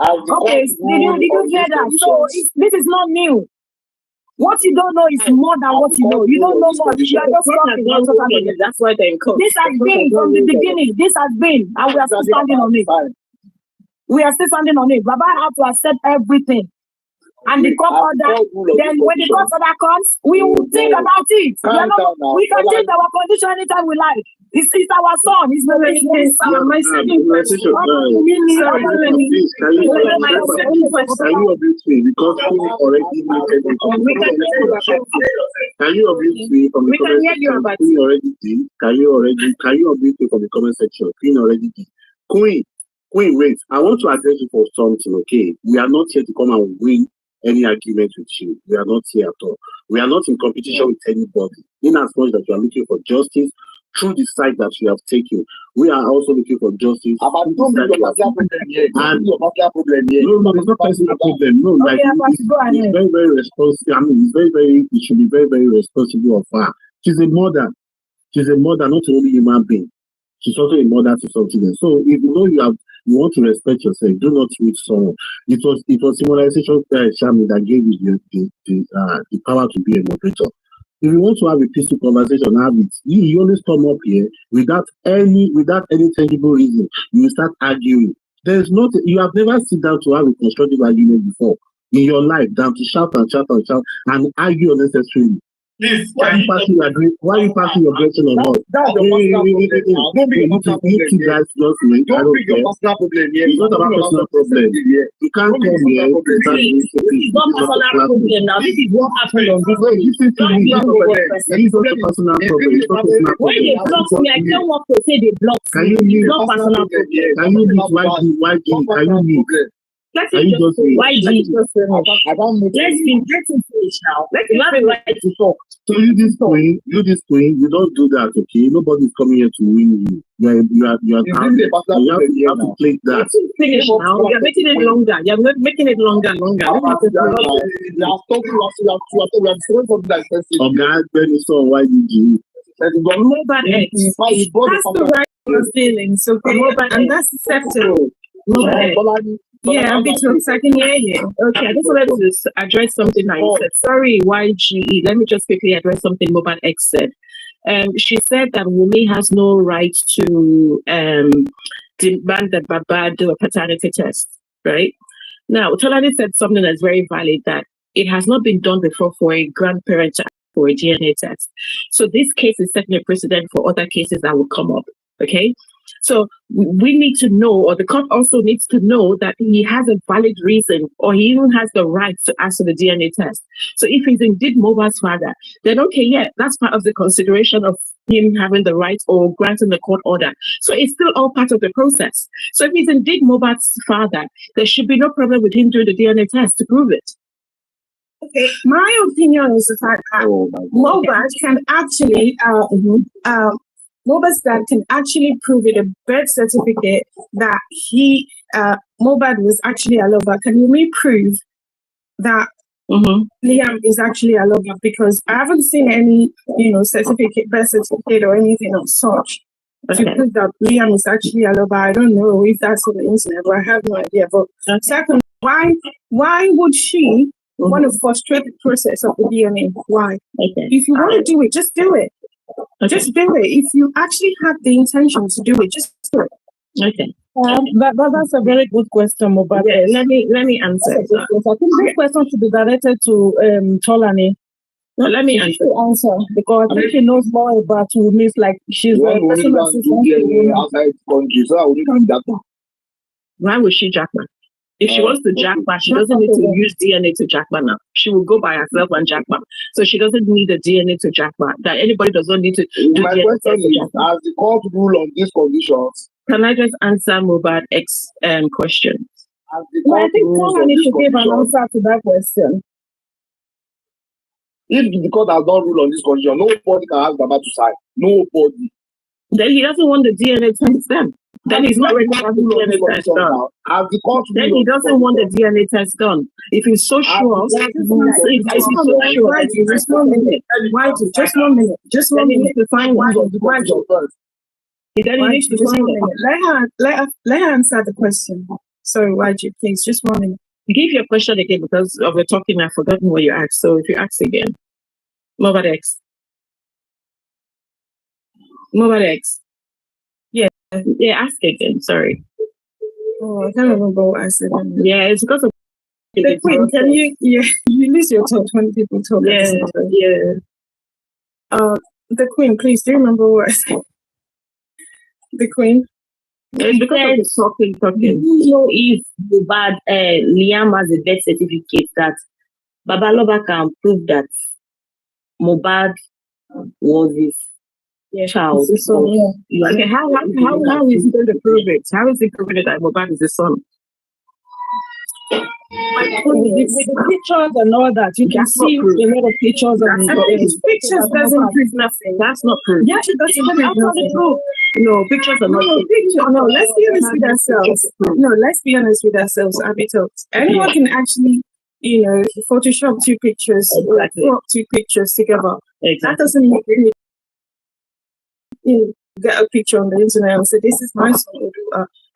Okay, did you hear that? So this is not new. What you don't know is more than what you know. You don't know much. You are just talking. That's why they come. This has been from the beginning. This has been, and we are still standing on it. We are still standing on it. Baba have to accept everything. And the court order, then when the court order comes, we will think about it. We can change our condition anytime we like. It's our son. It's my second question. Can you obviously, because we already made can you obviously from the comment section, Queen already did. Can you obviously from the comment section, Queen already did. Queen, wait. I want to address you for something, okay? We are not here to come and win any argument with you. We are not here at all. We are not in competition with anybody. In as much that you are looking for justice through the side that you have taken, we are also looking for justice. No, it's not personal problem. No, like it's very, very responsible. I mean, it should be very, very responsible of her. She's a mother. She's a mother, not only human being. She's also a mother to something else. So if you know you want to respect yourself, do not treat someone. It was civilization Shami that gave you the power to be a moderator. If you want to have a peaceful conversation, have it. You always come up here without any tangible reason. You start arguing. You have never sit down to have a constructive argument before in your life, than to shout and argue unnecessarily. Please, why are you passing your aggression on us? That's your personal problem. Don't bring your personal problem here. Don't bring your personal problem here. It's not about personal problem. You can't come here. This is not personal problem now. This is what happened on this day. Listen to me. It's not a personal problem. When they block me, I don't want to say they block me. It's not personal problem. Can you meet Can you meet? Let's finish now. Let's have the right to talk. So you this queen, you don't do that, okay? Nobody's coming here to win you. You have to play that. Finish now. You're making it longer. You're making it longer and longer. Why did you? Mobile X. That's the right feelings, okay? And that's acceptable. Yeah, I'm I can hear you. Okay, I just wanted to address something that you said. Sorry, YGE. Let me just quickly address something Mobile X said. She said that Wunmi has no right to demand that Baba do a paternity test, right? Now, Tolani said something that's very valid, that it has not been done before for a grandparent to ask for a DNA test. So this case is setting a precedent for other cases that will come up, okay? So we need to know, or the court also needs to know, that he has a valid reason, or he even has the right to ask for the DNA test. So if he's indeed Moba's father, then okay, yeah, that's part of the consideration of him having the right or granting the court order. So it's still all part of the process. So if he's indeed Moba's father, there should be no problem with him doing the DNA test to prove it. Okay, my opinion is the fact that Moba can actually Mohbad's dad can actually prove with a birth certificate that Mohbad was actually Aloba. Can you prove that Liam is actually Aloba? Because I haven't seen any, certificate, birth certificate or anything of such to prove that Liam is actually Aloba. I don't know if that's on the internet, but I have no idea. But second, why would she want to frustrate the process of the DNA? Why? If you want to do it, just do it. Just do it. If you actually have the intention to do it, just do it. Okay. That's a very good question, Mohbad. Yeah, let me answer. I think this question should be directed to Tolani. No, let me answer because I think she knows more about Wunmi's, like she's a personal assistant. Outside country, so I wouldn't do that. Why would she jackman? If she wants to jackman, she doesn't need to use DNA to jackman now. She will go by herself and jackman. So she doesn't need the DNA to jackman. That anybody does not need to do My DNA question is, as the court rule on these conditions, can I just answer Mohbad X question? as the Well, I court think rules Tolani on these should give an conditions, answer to that question. if the court has not ruled on this condition, nobody can ask Baba to sign. Nobody. Then he doesn't want the DNA test done. Then he's not required the DNA test done. As the court Then he doesn't want the DNA test done. If he's so sure, Just 1 minute. Why? Just 1 minute. Just 1 minute. to find Why? Then he needs to Just find 1 minute. Let her answer the question. Sorry, YG, please. Just 1 minute. Give your question again because of the talking. I've forgotten what you asked. So if you ask again, Mohbad X. Mohbad X. Yeah, ask again. Sorry. Oh, I can't remember what I said. Yeah, it's because of the Queen. Can you? Yeah, you lose your talk when people talk. Yeah. The Queen, please. Do you remember what I said? The Queen. It's because of the talking. You know, if Mohbad Liam has a death certificate that Babaloba can prove that Mohbad was his child. So, Okay, how is he going to prove it? How is he proving it that Mohbad is his son? With the pictures and all that, you can see a lot of pictures His pictures doesn't prove nothing. That's not proof. yeah, she doesn't prove nothing. No, pictures are not proof. No, let's be honest with ourselves. No, let's be honest with ourselves, Abby talks. Anyone can actually, Photoshop two pictures, or crop two pictures together. That doesn't make you get a picture on the internet and say, this is my son,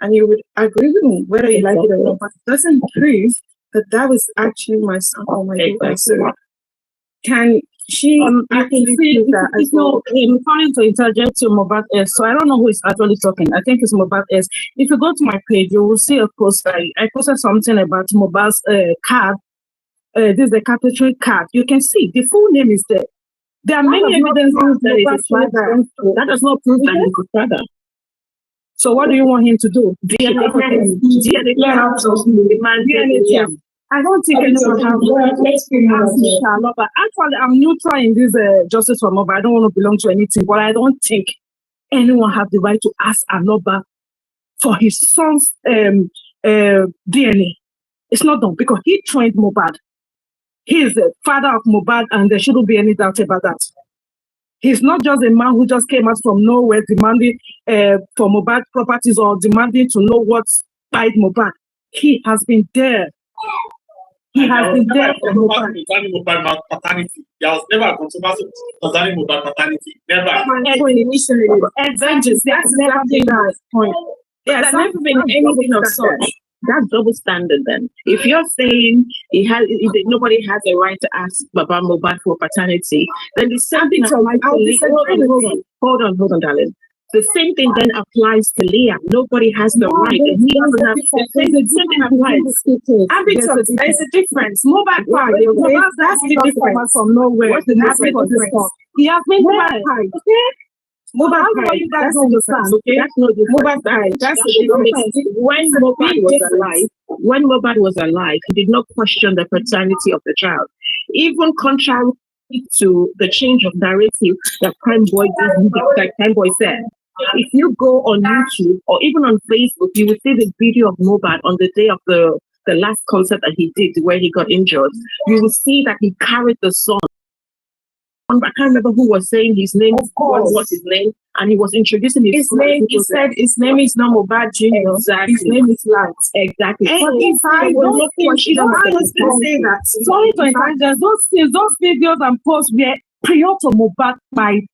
and you would agree with me, whether you like it or not, but it doesn't prove that was actually my son or my daughter. So, can she actually prove that as well? I'm trying to interject to Mohbad S. So I don't know who is actually talking. I think it's Mohbad S. If you go to my page, you will see a post. I posted something about Mohbad's card. This is the capital card. You can see the full name is there. There are many evidences that it is his father. That does not prove that it is his father. So what do you want him to do? DNA test. I don't think anyone has but actually I'm neutral in this justice for Mohbad. I don't want to belong to anything, but I don't think anyone has the right to ask Aloba for his son's DNA. It's not done because he trained Mohbad. He is the father of Mohbad, and there shouldn't be any doubt about that. He's not just a man who just came out from nowhere demanding for Mohbad properties or demanding to know what's by Mohbad. He has been there. He has been there for Mohbad. Mohbad paternity. There was never a controversy concerning Mohbad paternity. Never. That's never been that point. There's never been anything of such. That's double standard then. If you're saying nobody has a right to ask Baba Mohbad for paternity, then the same thing applies to Hold on, darling. The same thing then applies to Liam. Nobody has the right. And he doesn't have the same thing applies. There's a difference. Mohbad, that's the difference from nowhere. What's the difference? He has been there. Mohbad, that's understand. Okay, that's not the Mohbad. That's the difference. When Mohbad was alive, he did not question the paternity of the child, even contrary to the change of narrative that Prime Boy said. If you go on YouTube or even on Facebook, you will see the video of Mohbad on the day of the last concert that he did where he got injured. You will see that he carried the son I can't remember who was saying his name. What was his name? And he was introducing his name. He said his name is not Mohbad Junior. Exactly. His name is Light. Exactly. And if I don't honestly say that. Sorry to interrupt. Those videos and posts were prior to Mohbad by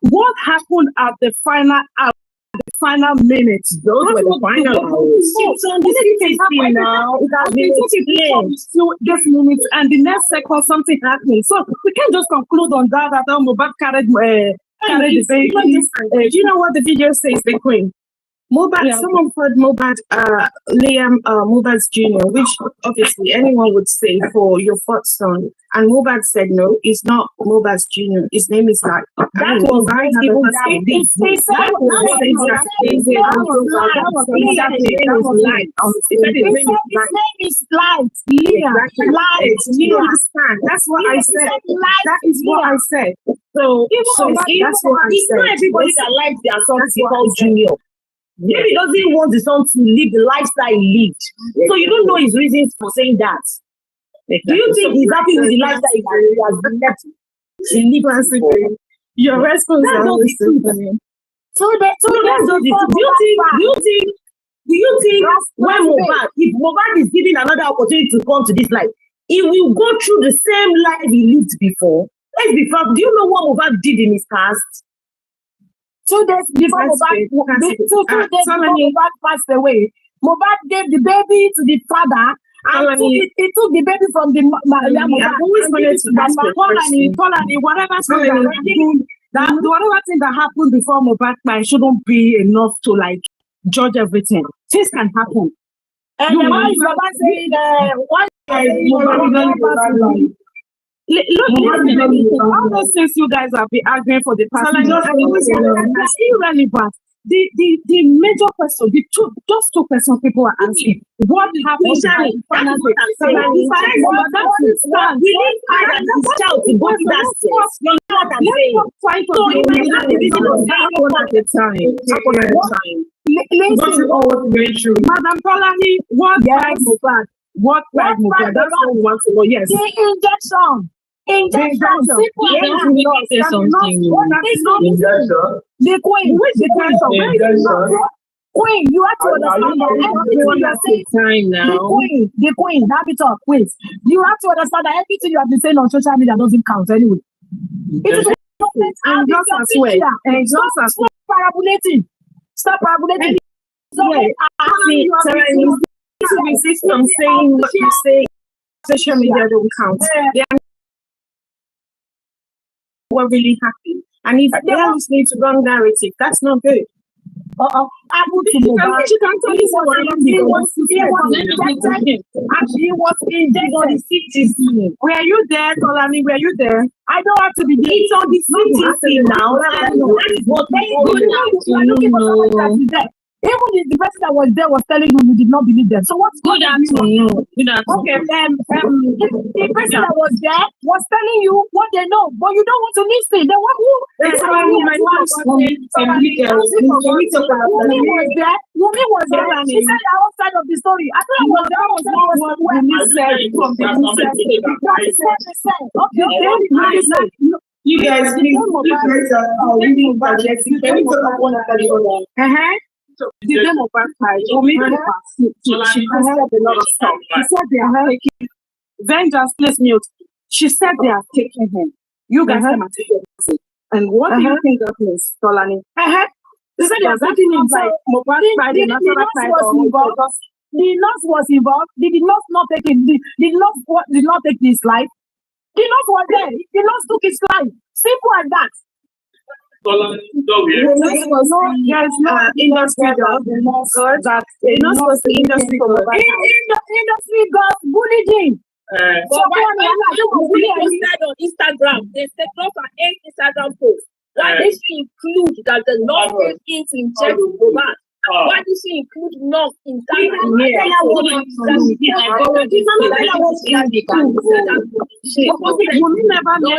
what happened at the final hour, the final minutes. Those were the final hours. It's on the screen now. It has been explained. This minute and the next second something happening. So we can't just conclude on that Mohbad carried the baby. Do you know what the video says, the Queen? Mohbad, someone called Mohbad, Liam Mohbad's Junior, which obviously anyone would say for your fourth son. And Mohbad said, no, it's not Mohbad's Junior. His name is Light. That was right. His name is Light. Light. You understand? That's what I said. That is what I said. So that's what I It's said. not everybody that likes their son to be called Junior. Maybe he doesn't want the son to live the lifestyle he lived. So you don't know his reasons for saying that. Do you think he's happy with the lifestyle he has left? Your response is So that's just it. Do you think when Mohbad, if Mohbad is given another opportunity to come to this life, he will go through the same life he lived before? Let's be frank. Do you know what Mohbad did in his past? 2 days before Mohbad passed away, Mohbad gave the baby to the father and he took the baby from the mother. Whatever thing that happened before Mohbad shouldn't be enough to like judge everything. Things can happen. And why is Mohbad saying all those things you guys have been arguing for the past that's irrelevant. The major question, just two questions people are asking. What happened? Madam Polani, what drives Mohbad? What drives Mohbad? That's what we want to know. Yes. The injection. The Queen, which the Queen, you have to understand that everything you are saying now. The Queen, that bit of Queen. You have to understand that everything you have been saying on social media doesn't count anyway. It is and just as well. And just as well. Stop parabolating. I'm saying what you say. Social media don't count. We're really happy. And if they are listening to wrong narrative, that's not good. She can tell you what he was injected. Were you there, Tolani? Were you there? I don't have to be there. It's on the CTC now. Even if the person that was there was telling you did not believe them. So what's good afternoon? Okay, the person that was there was telling you what they know, but you don't want to listen. They want you. Wumi was there. She said the outside of the story. I thought was what Wumi said from the you guys are reading budgets. Can we talk about one after the other? The name of she posted a lot of stuff. She said they are taking vengeance, please mute. She said they are taking him. You guys are taking him. And what do you think that means, Tolani? They said they are taking him by the nurse was involved. Did the nurse not take it? Did not take his life? The nurse was there. The nurse took his life. Simple as that. There is no industry job. The nurse was the industry for Mohbad. In the industry got bullied him. So why on Instagram? They set up an 8 Instagram post. Why did she include that the nurse is in check with Mohbad? Why did she include nurse in that? Never made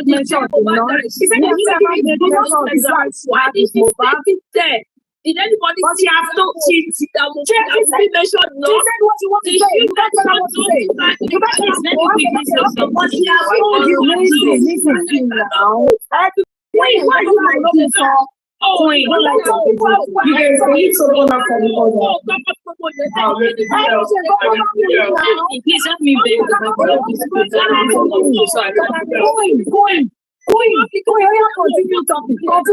mention of the nurse. She said why did she take it there? Did anybody But see she has to. She said what you want to say. You can't tell her what to say. You can't tell her. But she has told you. Listen now. Wait, why you like looking for? Queen, you like to you guys need to go after the other. Please help me beg. Going. Continue talking. Going.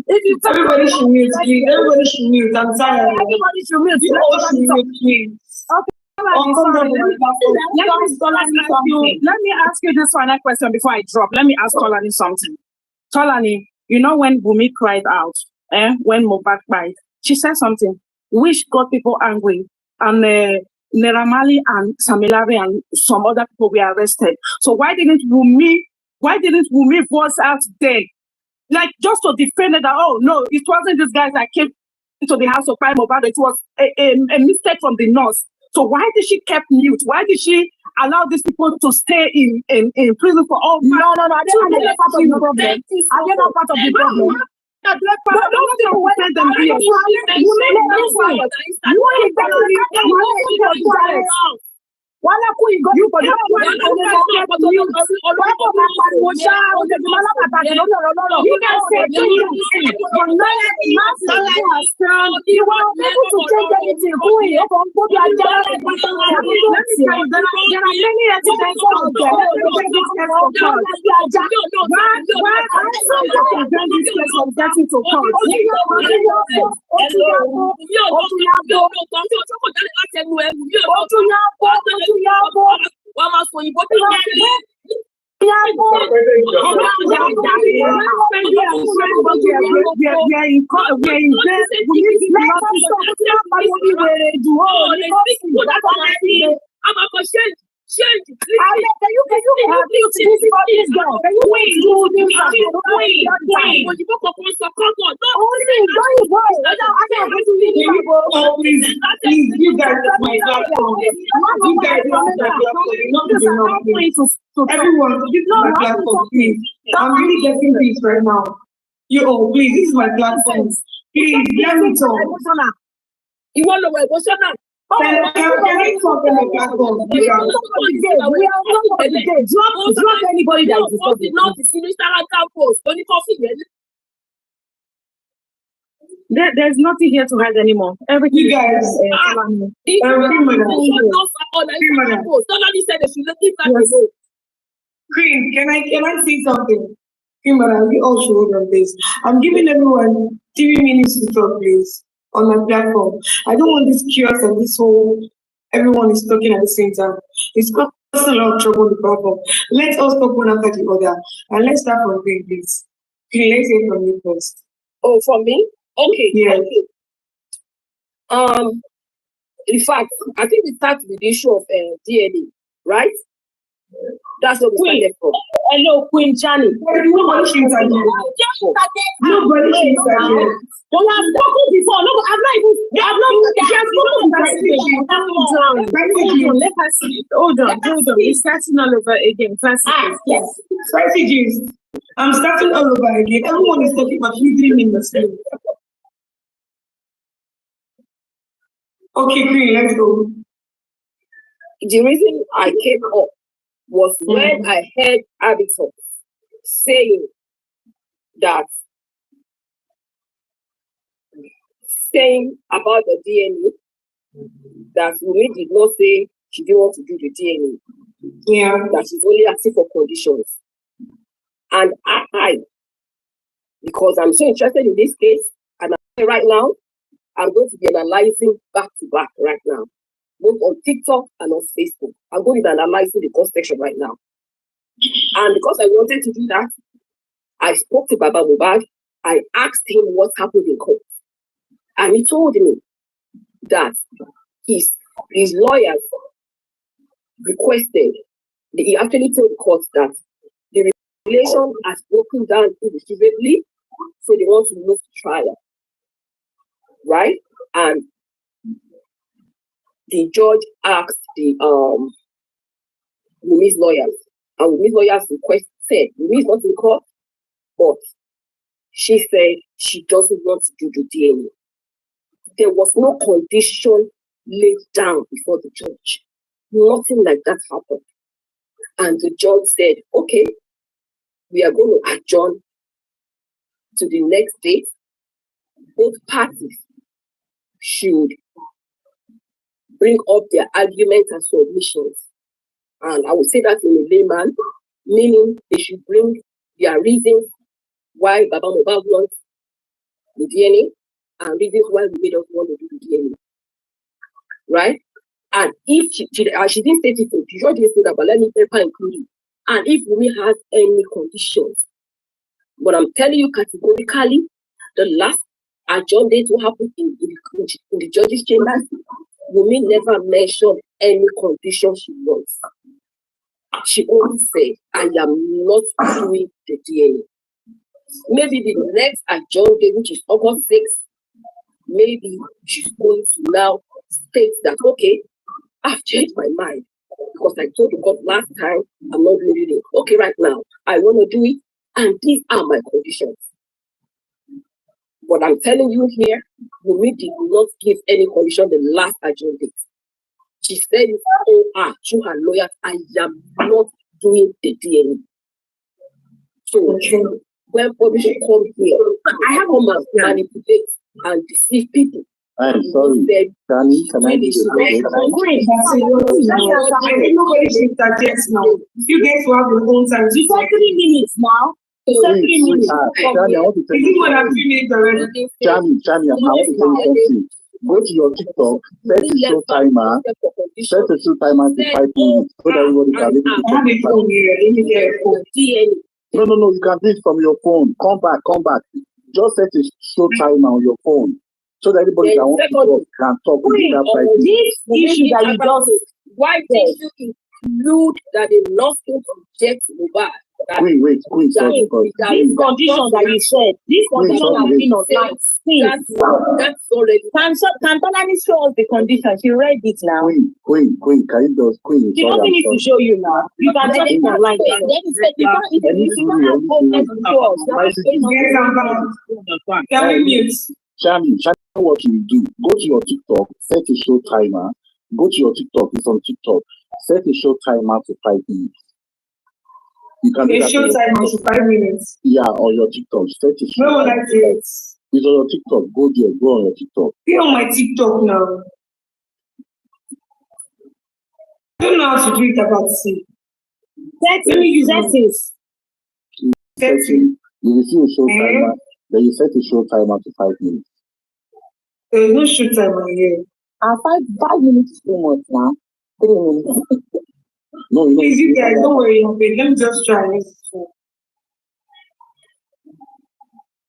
If you talk, Everybody should mute, please. Everybody should mute. I'm tired. everybody should mute. You all should mute, please. Okay. Let me ask you this final question before I drop. Let me ask Tolani something. Tolani, you know when Bumi cried out, when Mohbad cried, she said something which got people angry, and Neramali and Samilari and some other people were arrested. So why didn't Bumi voice out then? Like just to defend it that, oh no, it wasn't this guy that came into the house of crime Mohbad, it was a mistake from the nurse. So why did she keep mute? Why did she allow these people to stay in prison for all? No, I don't part of the problem. I get not part of the problem. Everyone, this is my platform, please. I'm really getting this right now. You all, please, this is my platform. Please, let me talk. You want to know what's on that? Can I talk on the platform? Drop anybody that is not the Instagram post. Only coffee. There's nothing here to hide anymore. Everything. You guys, Somebody said they should leave that alone. Queen, can I say something? Kimberly, we all should hold on this. I'm giving everyone 3 minutes to talk, please, on my platform. I don't want this chaos and this whole everyone is talking at the same time. It's causing a lot of trouble on the platform. Let us talk one after the other. And let's start from Queen, please. Queen, let's hear from you first. Oh, from me? Okay. Yeah. Okay. In fact, I think we start with the issue of DNA, right? That's what we started from. Hello, Queen Chani. Nobody should interview. Nobody should interview. Well, I've spoken before. No, I've not even. Let us see. Hold on. We're starting all over again. Yes. Spicy juice. I'm starting all over again. Everyone is talking about 3 minutes. Okay, Queen, let's go. The reason I came up was when I heard Abiton saying about the DNA, that Wumi did not say she didn't want to do the DNA. Yeah. That she's only asking for conditions. And I, because I'm so interested in this case, and right now, I'm going to be analyzing back to back right now, both on TikTok and on Facebook. I'm going to be analyzing the court section right now. And because I wanted to do that, I spoke to Baba Mohbad. I asked him what happened in court. And he told me that his lawyers requested, he actually told the court that the relation has broken down irretrievably, so they want to move to trial. Right? And the judge asked the Wumi's lawyers, and Wumi's lawyers said Wumi is not in court, but she said she doesn't want to do the DNA. There was no condition laid down before the judge. Nothing like that happened. And the judge said, okay, we are going to adjourn to the next date. Both parties should bring up their arguments and submissions. And I would say that in a layman, meaning they should bring their reasons why Baba Mohbad wants the DNA and reasons why we don't want to do the DNA. Right? And if she didn't state it, the judge didn't say that, but let me include it. And if Wunmi has any conditions, but I'm telling you categorically, the last adjourned date will happen in the judge's chamber. Wunmi never mentioned any condition she wants. She only said, I am not doing the DNA. Maybe the next adjourned date, which is August 6th, maybe she's going to now state that, okay, I've changed my mind. Because I told the court last time, I'm not doing it. Okay, right now, I want to do it, and these are my conditions. But I'm telling you here, Wunmi did not give any condition the last adjourned date. She said to her lawyer, I am not doing the DNA. So when publishing comes here, I have to manipulate and deceive people. I'm sorry. Can I do this? Nobody should suggest now. You guys will have your own time. You said 3 minutes now. You said 3 minutes. Chani, I want to tell Is it more than 3 minutes already? Chani, I want to tell you something. Go to your TikTok, set a show timer to 5 minutes so that everybody can be able to I have a phone here. Let me get a phone. No, you can do it from your phone. Come back. Just set a show timer on your phone so that everybody can talk within that 5 minutes. This issue that you just why did you include that they lost him to reject Mohbad? Queen, sorry. This condition that you said, this condition has been online. That's already. Can Tolani show us the condition? She read it now. Queen, can you just Queen? She doesn't need to show you now. You can check it online. Can we mute? Shami, what you do? Go to your TikTok, set a show timer. Go to your TikTok, it's on TikTok. Set a show timer to 5 minutes. You can A show timer to 5 minutes. Yeah, on your TikTok. Set a show. Where will I do it? It's on your TikTok. Go there. Go on your TikTok. Be on my TikTok now. I don't know how to do it about C. Let me use settings. Setting. You will see a show timer. Then you set a show timer to 5 minutes. There is no show timer here. 5 minutes is too much now. 3 minutes. No, Please, you guys, don't worry. Okay, let me just try this.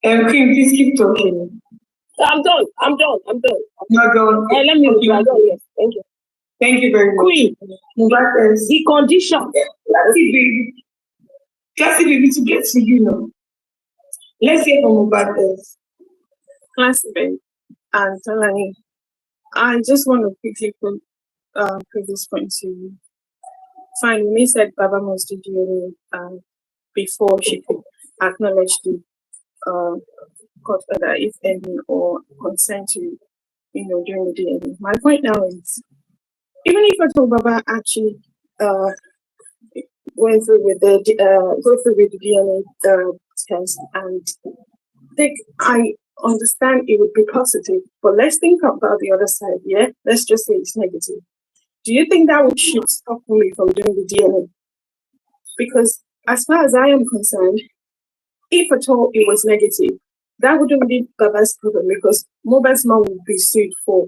Queen, please keep talking. I'm done. You're done. Let me Yes, thank you. Thank you very much. Queen, the condition. Classy baby, to get to you now. Let's hear from Mohbad. Classy baby and Tolani, I just want to quickly put this point to you. Fine, Wunmi said Baba must do DNA before she could acknowledge the court order, if any, or consent to, doing the DNA. My point now is, even if at all Baba actually went through with the DNA test, and I understand it would be positive, but let's think about the other side. Yeah, let's just say it's negative. Do you think that should stop me from doing the DNA? Because as far as I am concerned, if at all it was negative, that wouldn't be Baba's problem, because Mohbad's mom would be sued for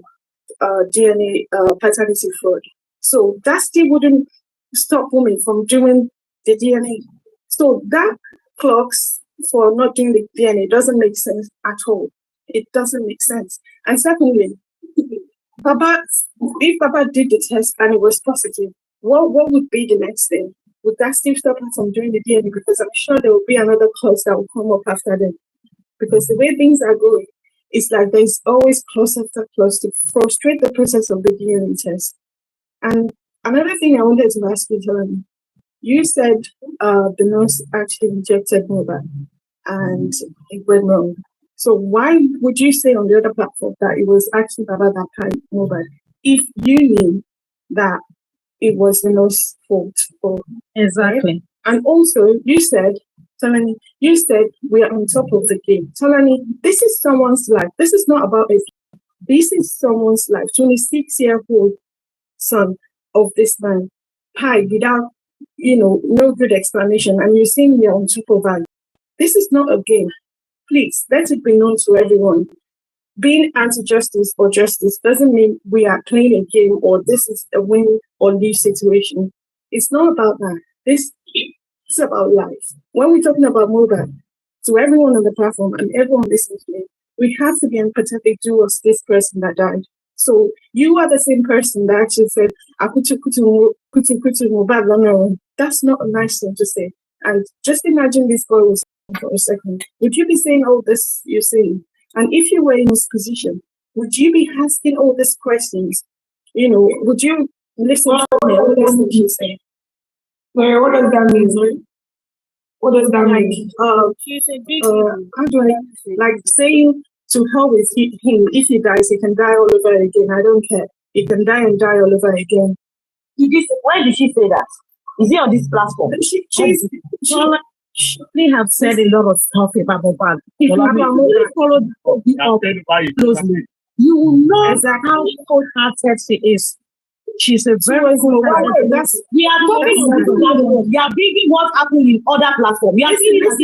DNA paternity fraud. So that still wouldn't stop women from doing the DNA. So that clocks for not doing the DNA doesn't make sense at all. It doesn't make sense. And secondly, if Baba did the test and it was positive, what would be the next thing? Would that still stop him from doing the DNA? Because I'm sure there will be another clause that will come up after them. Because the way things are going, it's like there's always clause after clause to frustrate the process of the DNA test. And another thing I wanted to ask you, Helen, you said the nurse actually rejected Mohbad. and it went wrong. So why would you say on the other platform that it was actually Baba that carried Mohbad if you knew that it was the most fault for Exactly. And also you said, Tolani, you said we are on top of the game. Tolani, this is someone's life. This is not about us. This is someone's life. 26-year-old son of this man, pie without, no good explanation, and you're saying we're on top of that. This is not a game. Please, let it be known to everyone. Being anti-justice or justice doesn't mean we are playing a game or this is a win or lose situation. It's not about that. This is about life. When we're talking about Mohbad, to everyone on the platform and everyone listening to me, we have to be empathetic towards this person that died. So you are the same person that actually said, Mohbad. That's not a nice thing to say. And just imagine this boy was for a second. Would you be saying all this you're saying? And if you were in his position, would you be asking all these questions? Would you listen to all this that you say? Sorry, what does that mean? Sorry? What does that mean? How do I like saying to hell with him? If he dies, he can die all over again. I don't care. He can die and die all over again. Why did she say that? Is he on this platform? They have said a lot of stuff about Mohbad. If you really follow the closely, you will know exactly how cold-hearted she is. She's a very we are talking on this platform. We are bringing what happened in other platforms. We are seeing this.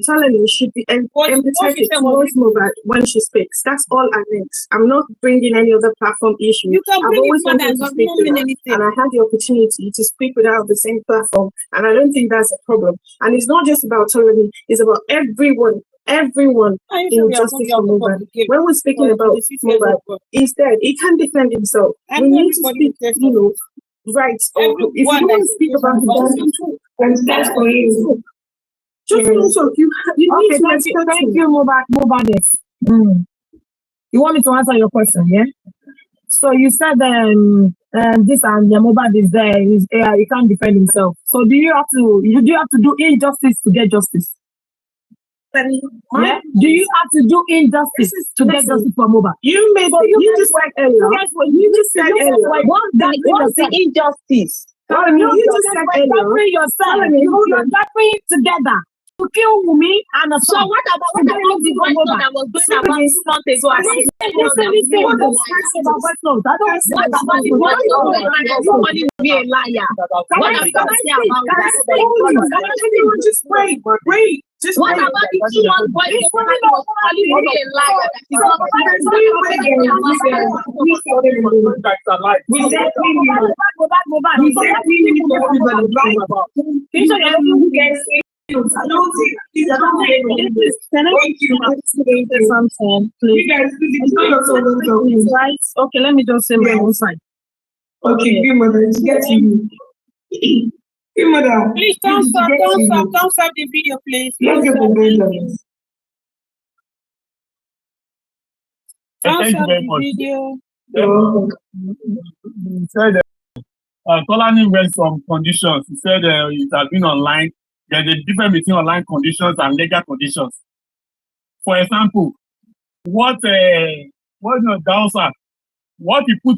Solomon should be empathetic towards Mohbad when she speaks. That's all I meant. I'm not bringing any other platform issue. I've always wanted to speak and I had the opportunity to speak without the same platform, and I don't think that's a problem. And it's not just about Solomon, it's about everyone in justice for Mohbad. When we're speaking about Mohbad, instead, he can defend himself. We need to speak, rights. Or if you want to speak about him, that's for you. Just also, you need to respect thank you, Mohbad. You want me to answer your question, yeah? So you said this and Mohbad is there, he can't defend himself. So do you have to do injustice to get justice? Yeah? Do you have to do injustice to get justice for Mohbad? You just said earlier. What's the injustice? You just said earlier. Yourself. Bring it together. To kill Wunmi and So what about the voice note that was going about 2 months ago? I don't What about the voice note that is calling me a liar? What are we going to say about that? Just wait. What about the 2 month voice note that was calling me a liar? Okay, let me just say my own side. Okay, good mother, it's getting you. Good mother. Please don't stop the video, please. Let's get the Benjamin. Don't Thank you stop very the much. video. He said Tolani went some conditions. He said it has been online. There's a difference between online conditions and legal conditions. For example, what he put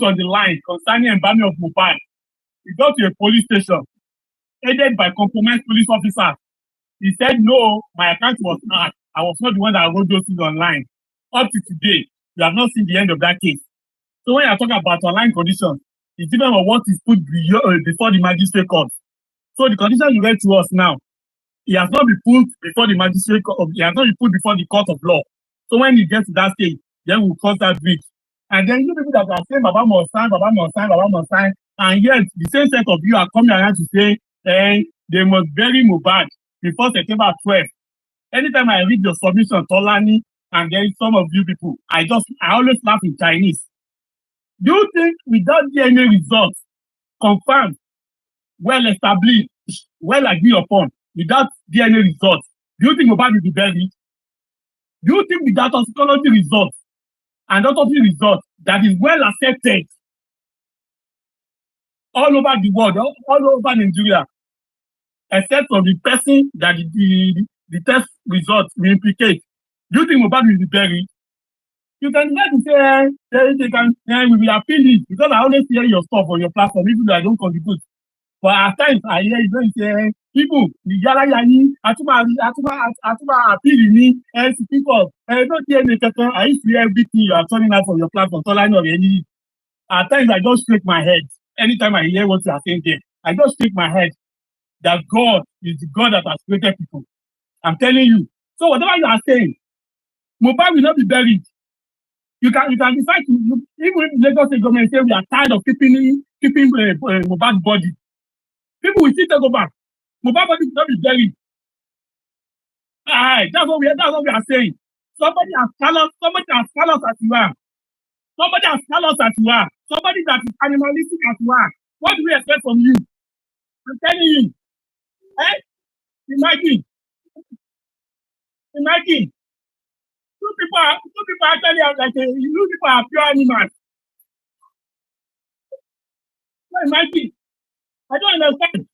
on the line concerning embalming of Mohbad, he got to a police station, aided by compromised police officers. He said, no, my account was hacked. I was not the one that wrote those things online. Up to today, we have not seen the end of that case. So when you're talking about online conditions, it's different from what is put before the magistrate court. So the condition you read to us now, it has not been put before the magistrate court, it has not been put before the court of law. So when it gets to that stage, then we'll cross that bridge. And then you people that are saying Baba must sign, and yet the same set of you are coming around to say they must bury Mohbad before September 12th. Anytime I read your submission, Tolani, and then some of you people, I always laugh in Chinese. Do you think without DNA results confirmed, well established, well agreed upon, without DNA results, do you think Mohbad will be buried? Do you think without toxicology results and autopsy results that is well accepted, all over the world, all over Nigeria, except for the person that the test results will implicate. Do you think Mohbad will be buried? You can try to say they can we will appeal it because I always hear your stuff on your platform, even though I don't contribute. But at times I hear you say people, the yala yani, atuma appeal me, and speak up. Don't hear me, I used to hear everything you are turning out from your platform. So I know any. At times I just shake my head. Anytime I hear what you are saying there, I just shake my head. That God is the God that has created people. I'm telling you. So whatever you are saying, Mohbad will not be buried. You can decide to, even if Lagos State government say we are tired of keeping Mohbad's body, people will still take over. Mohbad's body will not be buried. That's what we are saying. Somebody as callous as you are. Somebody as callous as you are. Somebody that is animalistic as you are. What do we expect from you? I'm telling you. Imagine. Two people actually are like two people are pure animals. So imagine. I don't understand.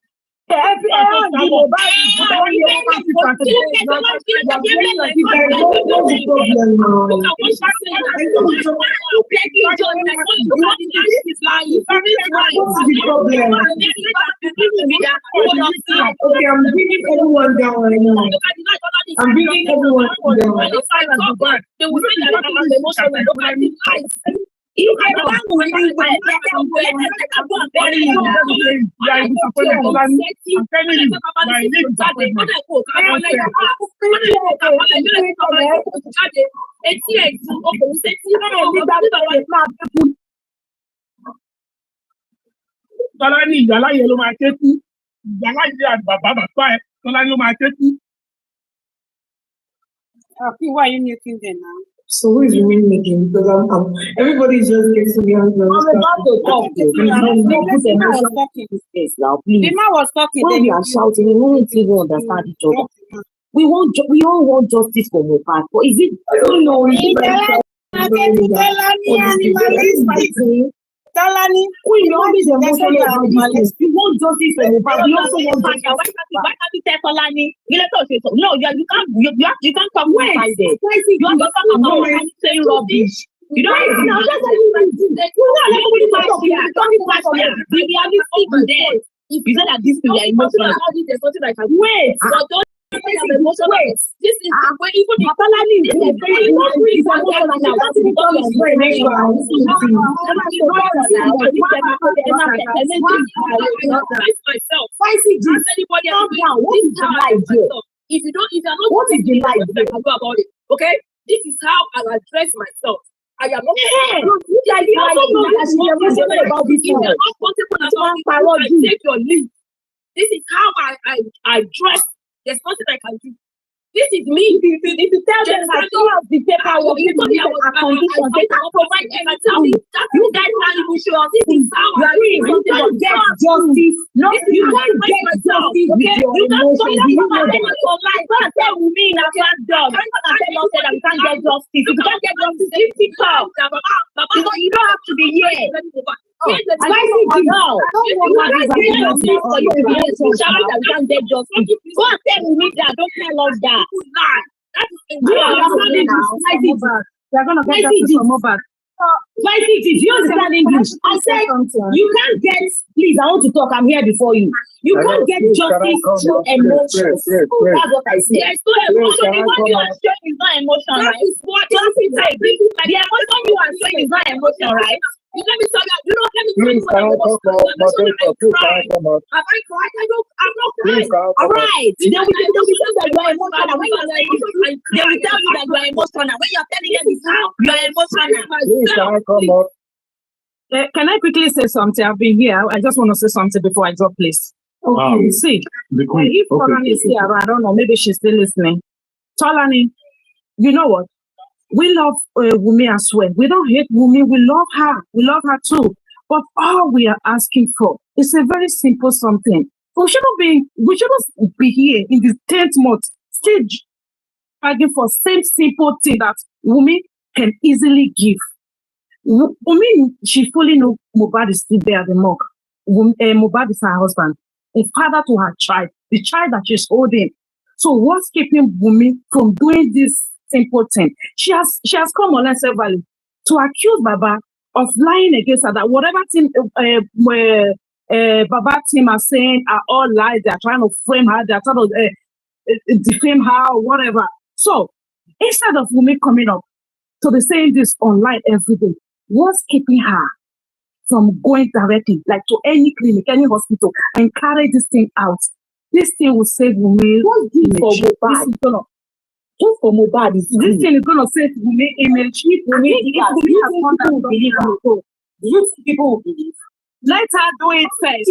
Tọ́lá ní ìyálà yẹn ló máa ké sí. Ìyálà yẹn àti bàbá ẹ̀ Tọ́lá ní ló máa ké sí. Why are you making them now? So who is really making? Because everybody is just getting me on the I'm about to talk. The man was talking. When we are shouting, we won't even understand each other. We all want justice for Mohbad, but is it? I don't know. Talani, who is always emotional about this? We want justice for Mohbad. We also want justice. Why can't you tell Tolani? No, you can't come inside there. You are not talking about saying rubbish. You don't know. If you say that this thing is emotional, there's something like wait. This is the way even the Tolani is very if you're not what is the life about it, okay? This is how I address myself. I am not about this. If you're not comfortable about it, take your leave. This is how I dress. There's nothing I can do. This is me. If you tell them I saw the paperwork, you told me I was a condition, they can provide anything. You guys are emotional. This is how you can't get justice. No, you can't get justice. Okay, you can't tell me in a class job. You can't tell us that we can't get justice. If you can't get justice, you talk. You don't have to be here. Why is it now? Go and tell me that. Don't tell us that. Do you understand English? They're gonna get justice for Mohbad. Why is it? Do you understand English? I said you can't get. Please, I want to talk. I'm here before you. You can't get justice through emotions. That's what I said. There's no emotion. What you are showing is not emotion, right? What justice is. The emotion you are showing is not emotion, right? Let me tell you, let me tell you what I'm cried. I'm not crying. All right. They will tell you that you are emotional. When you are emotional, they will tell you that you are emotional. When you are telling them this how you are emotional. Can I quickly say something? I've been here. I just want to say something before I drop, please. Okay. See, if Tolani is here, I don't know, maybe she's still listening. Tolani, you know what? We love Wunmi as well. We don't hate Wunmi. We love her. We love her too. But all we are asking for is a very simple something. We shouldn't be here in the 10th month stage fighting for same simple thing that Wunmi can easily give. Wunmi, she fully know Mohbad is still there at the morgue. Mohbad is her husband, a father to her child, the child that she's holding. So what's keeping Wunmi from doing this simple thing? She has come online severally to accuse Baba of lying against her, that whatever thing Baba team are saying are all lies. They are trying to frame her. They are trying to defame her or whatever. So instead of Wunmi coming up to be saying this online every day, what's keeping her from going directly, like to any clinic, any hospital, and carry this thing out? This thing will save Wunmi. What's this for Mohbad? Just for Mohbad, this thing is gonna save Wunmi image. Do you think people will believe? Let her do it first.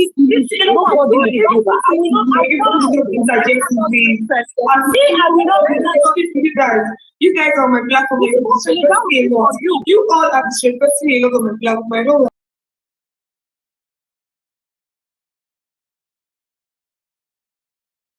You guys on my platform. You all are disrespecting me on my platform. I don't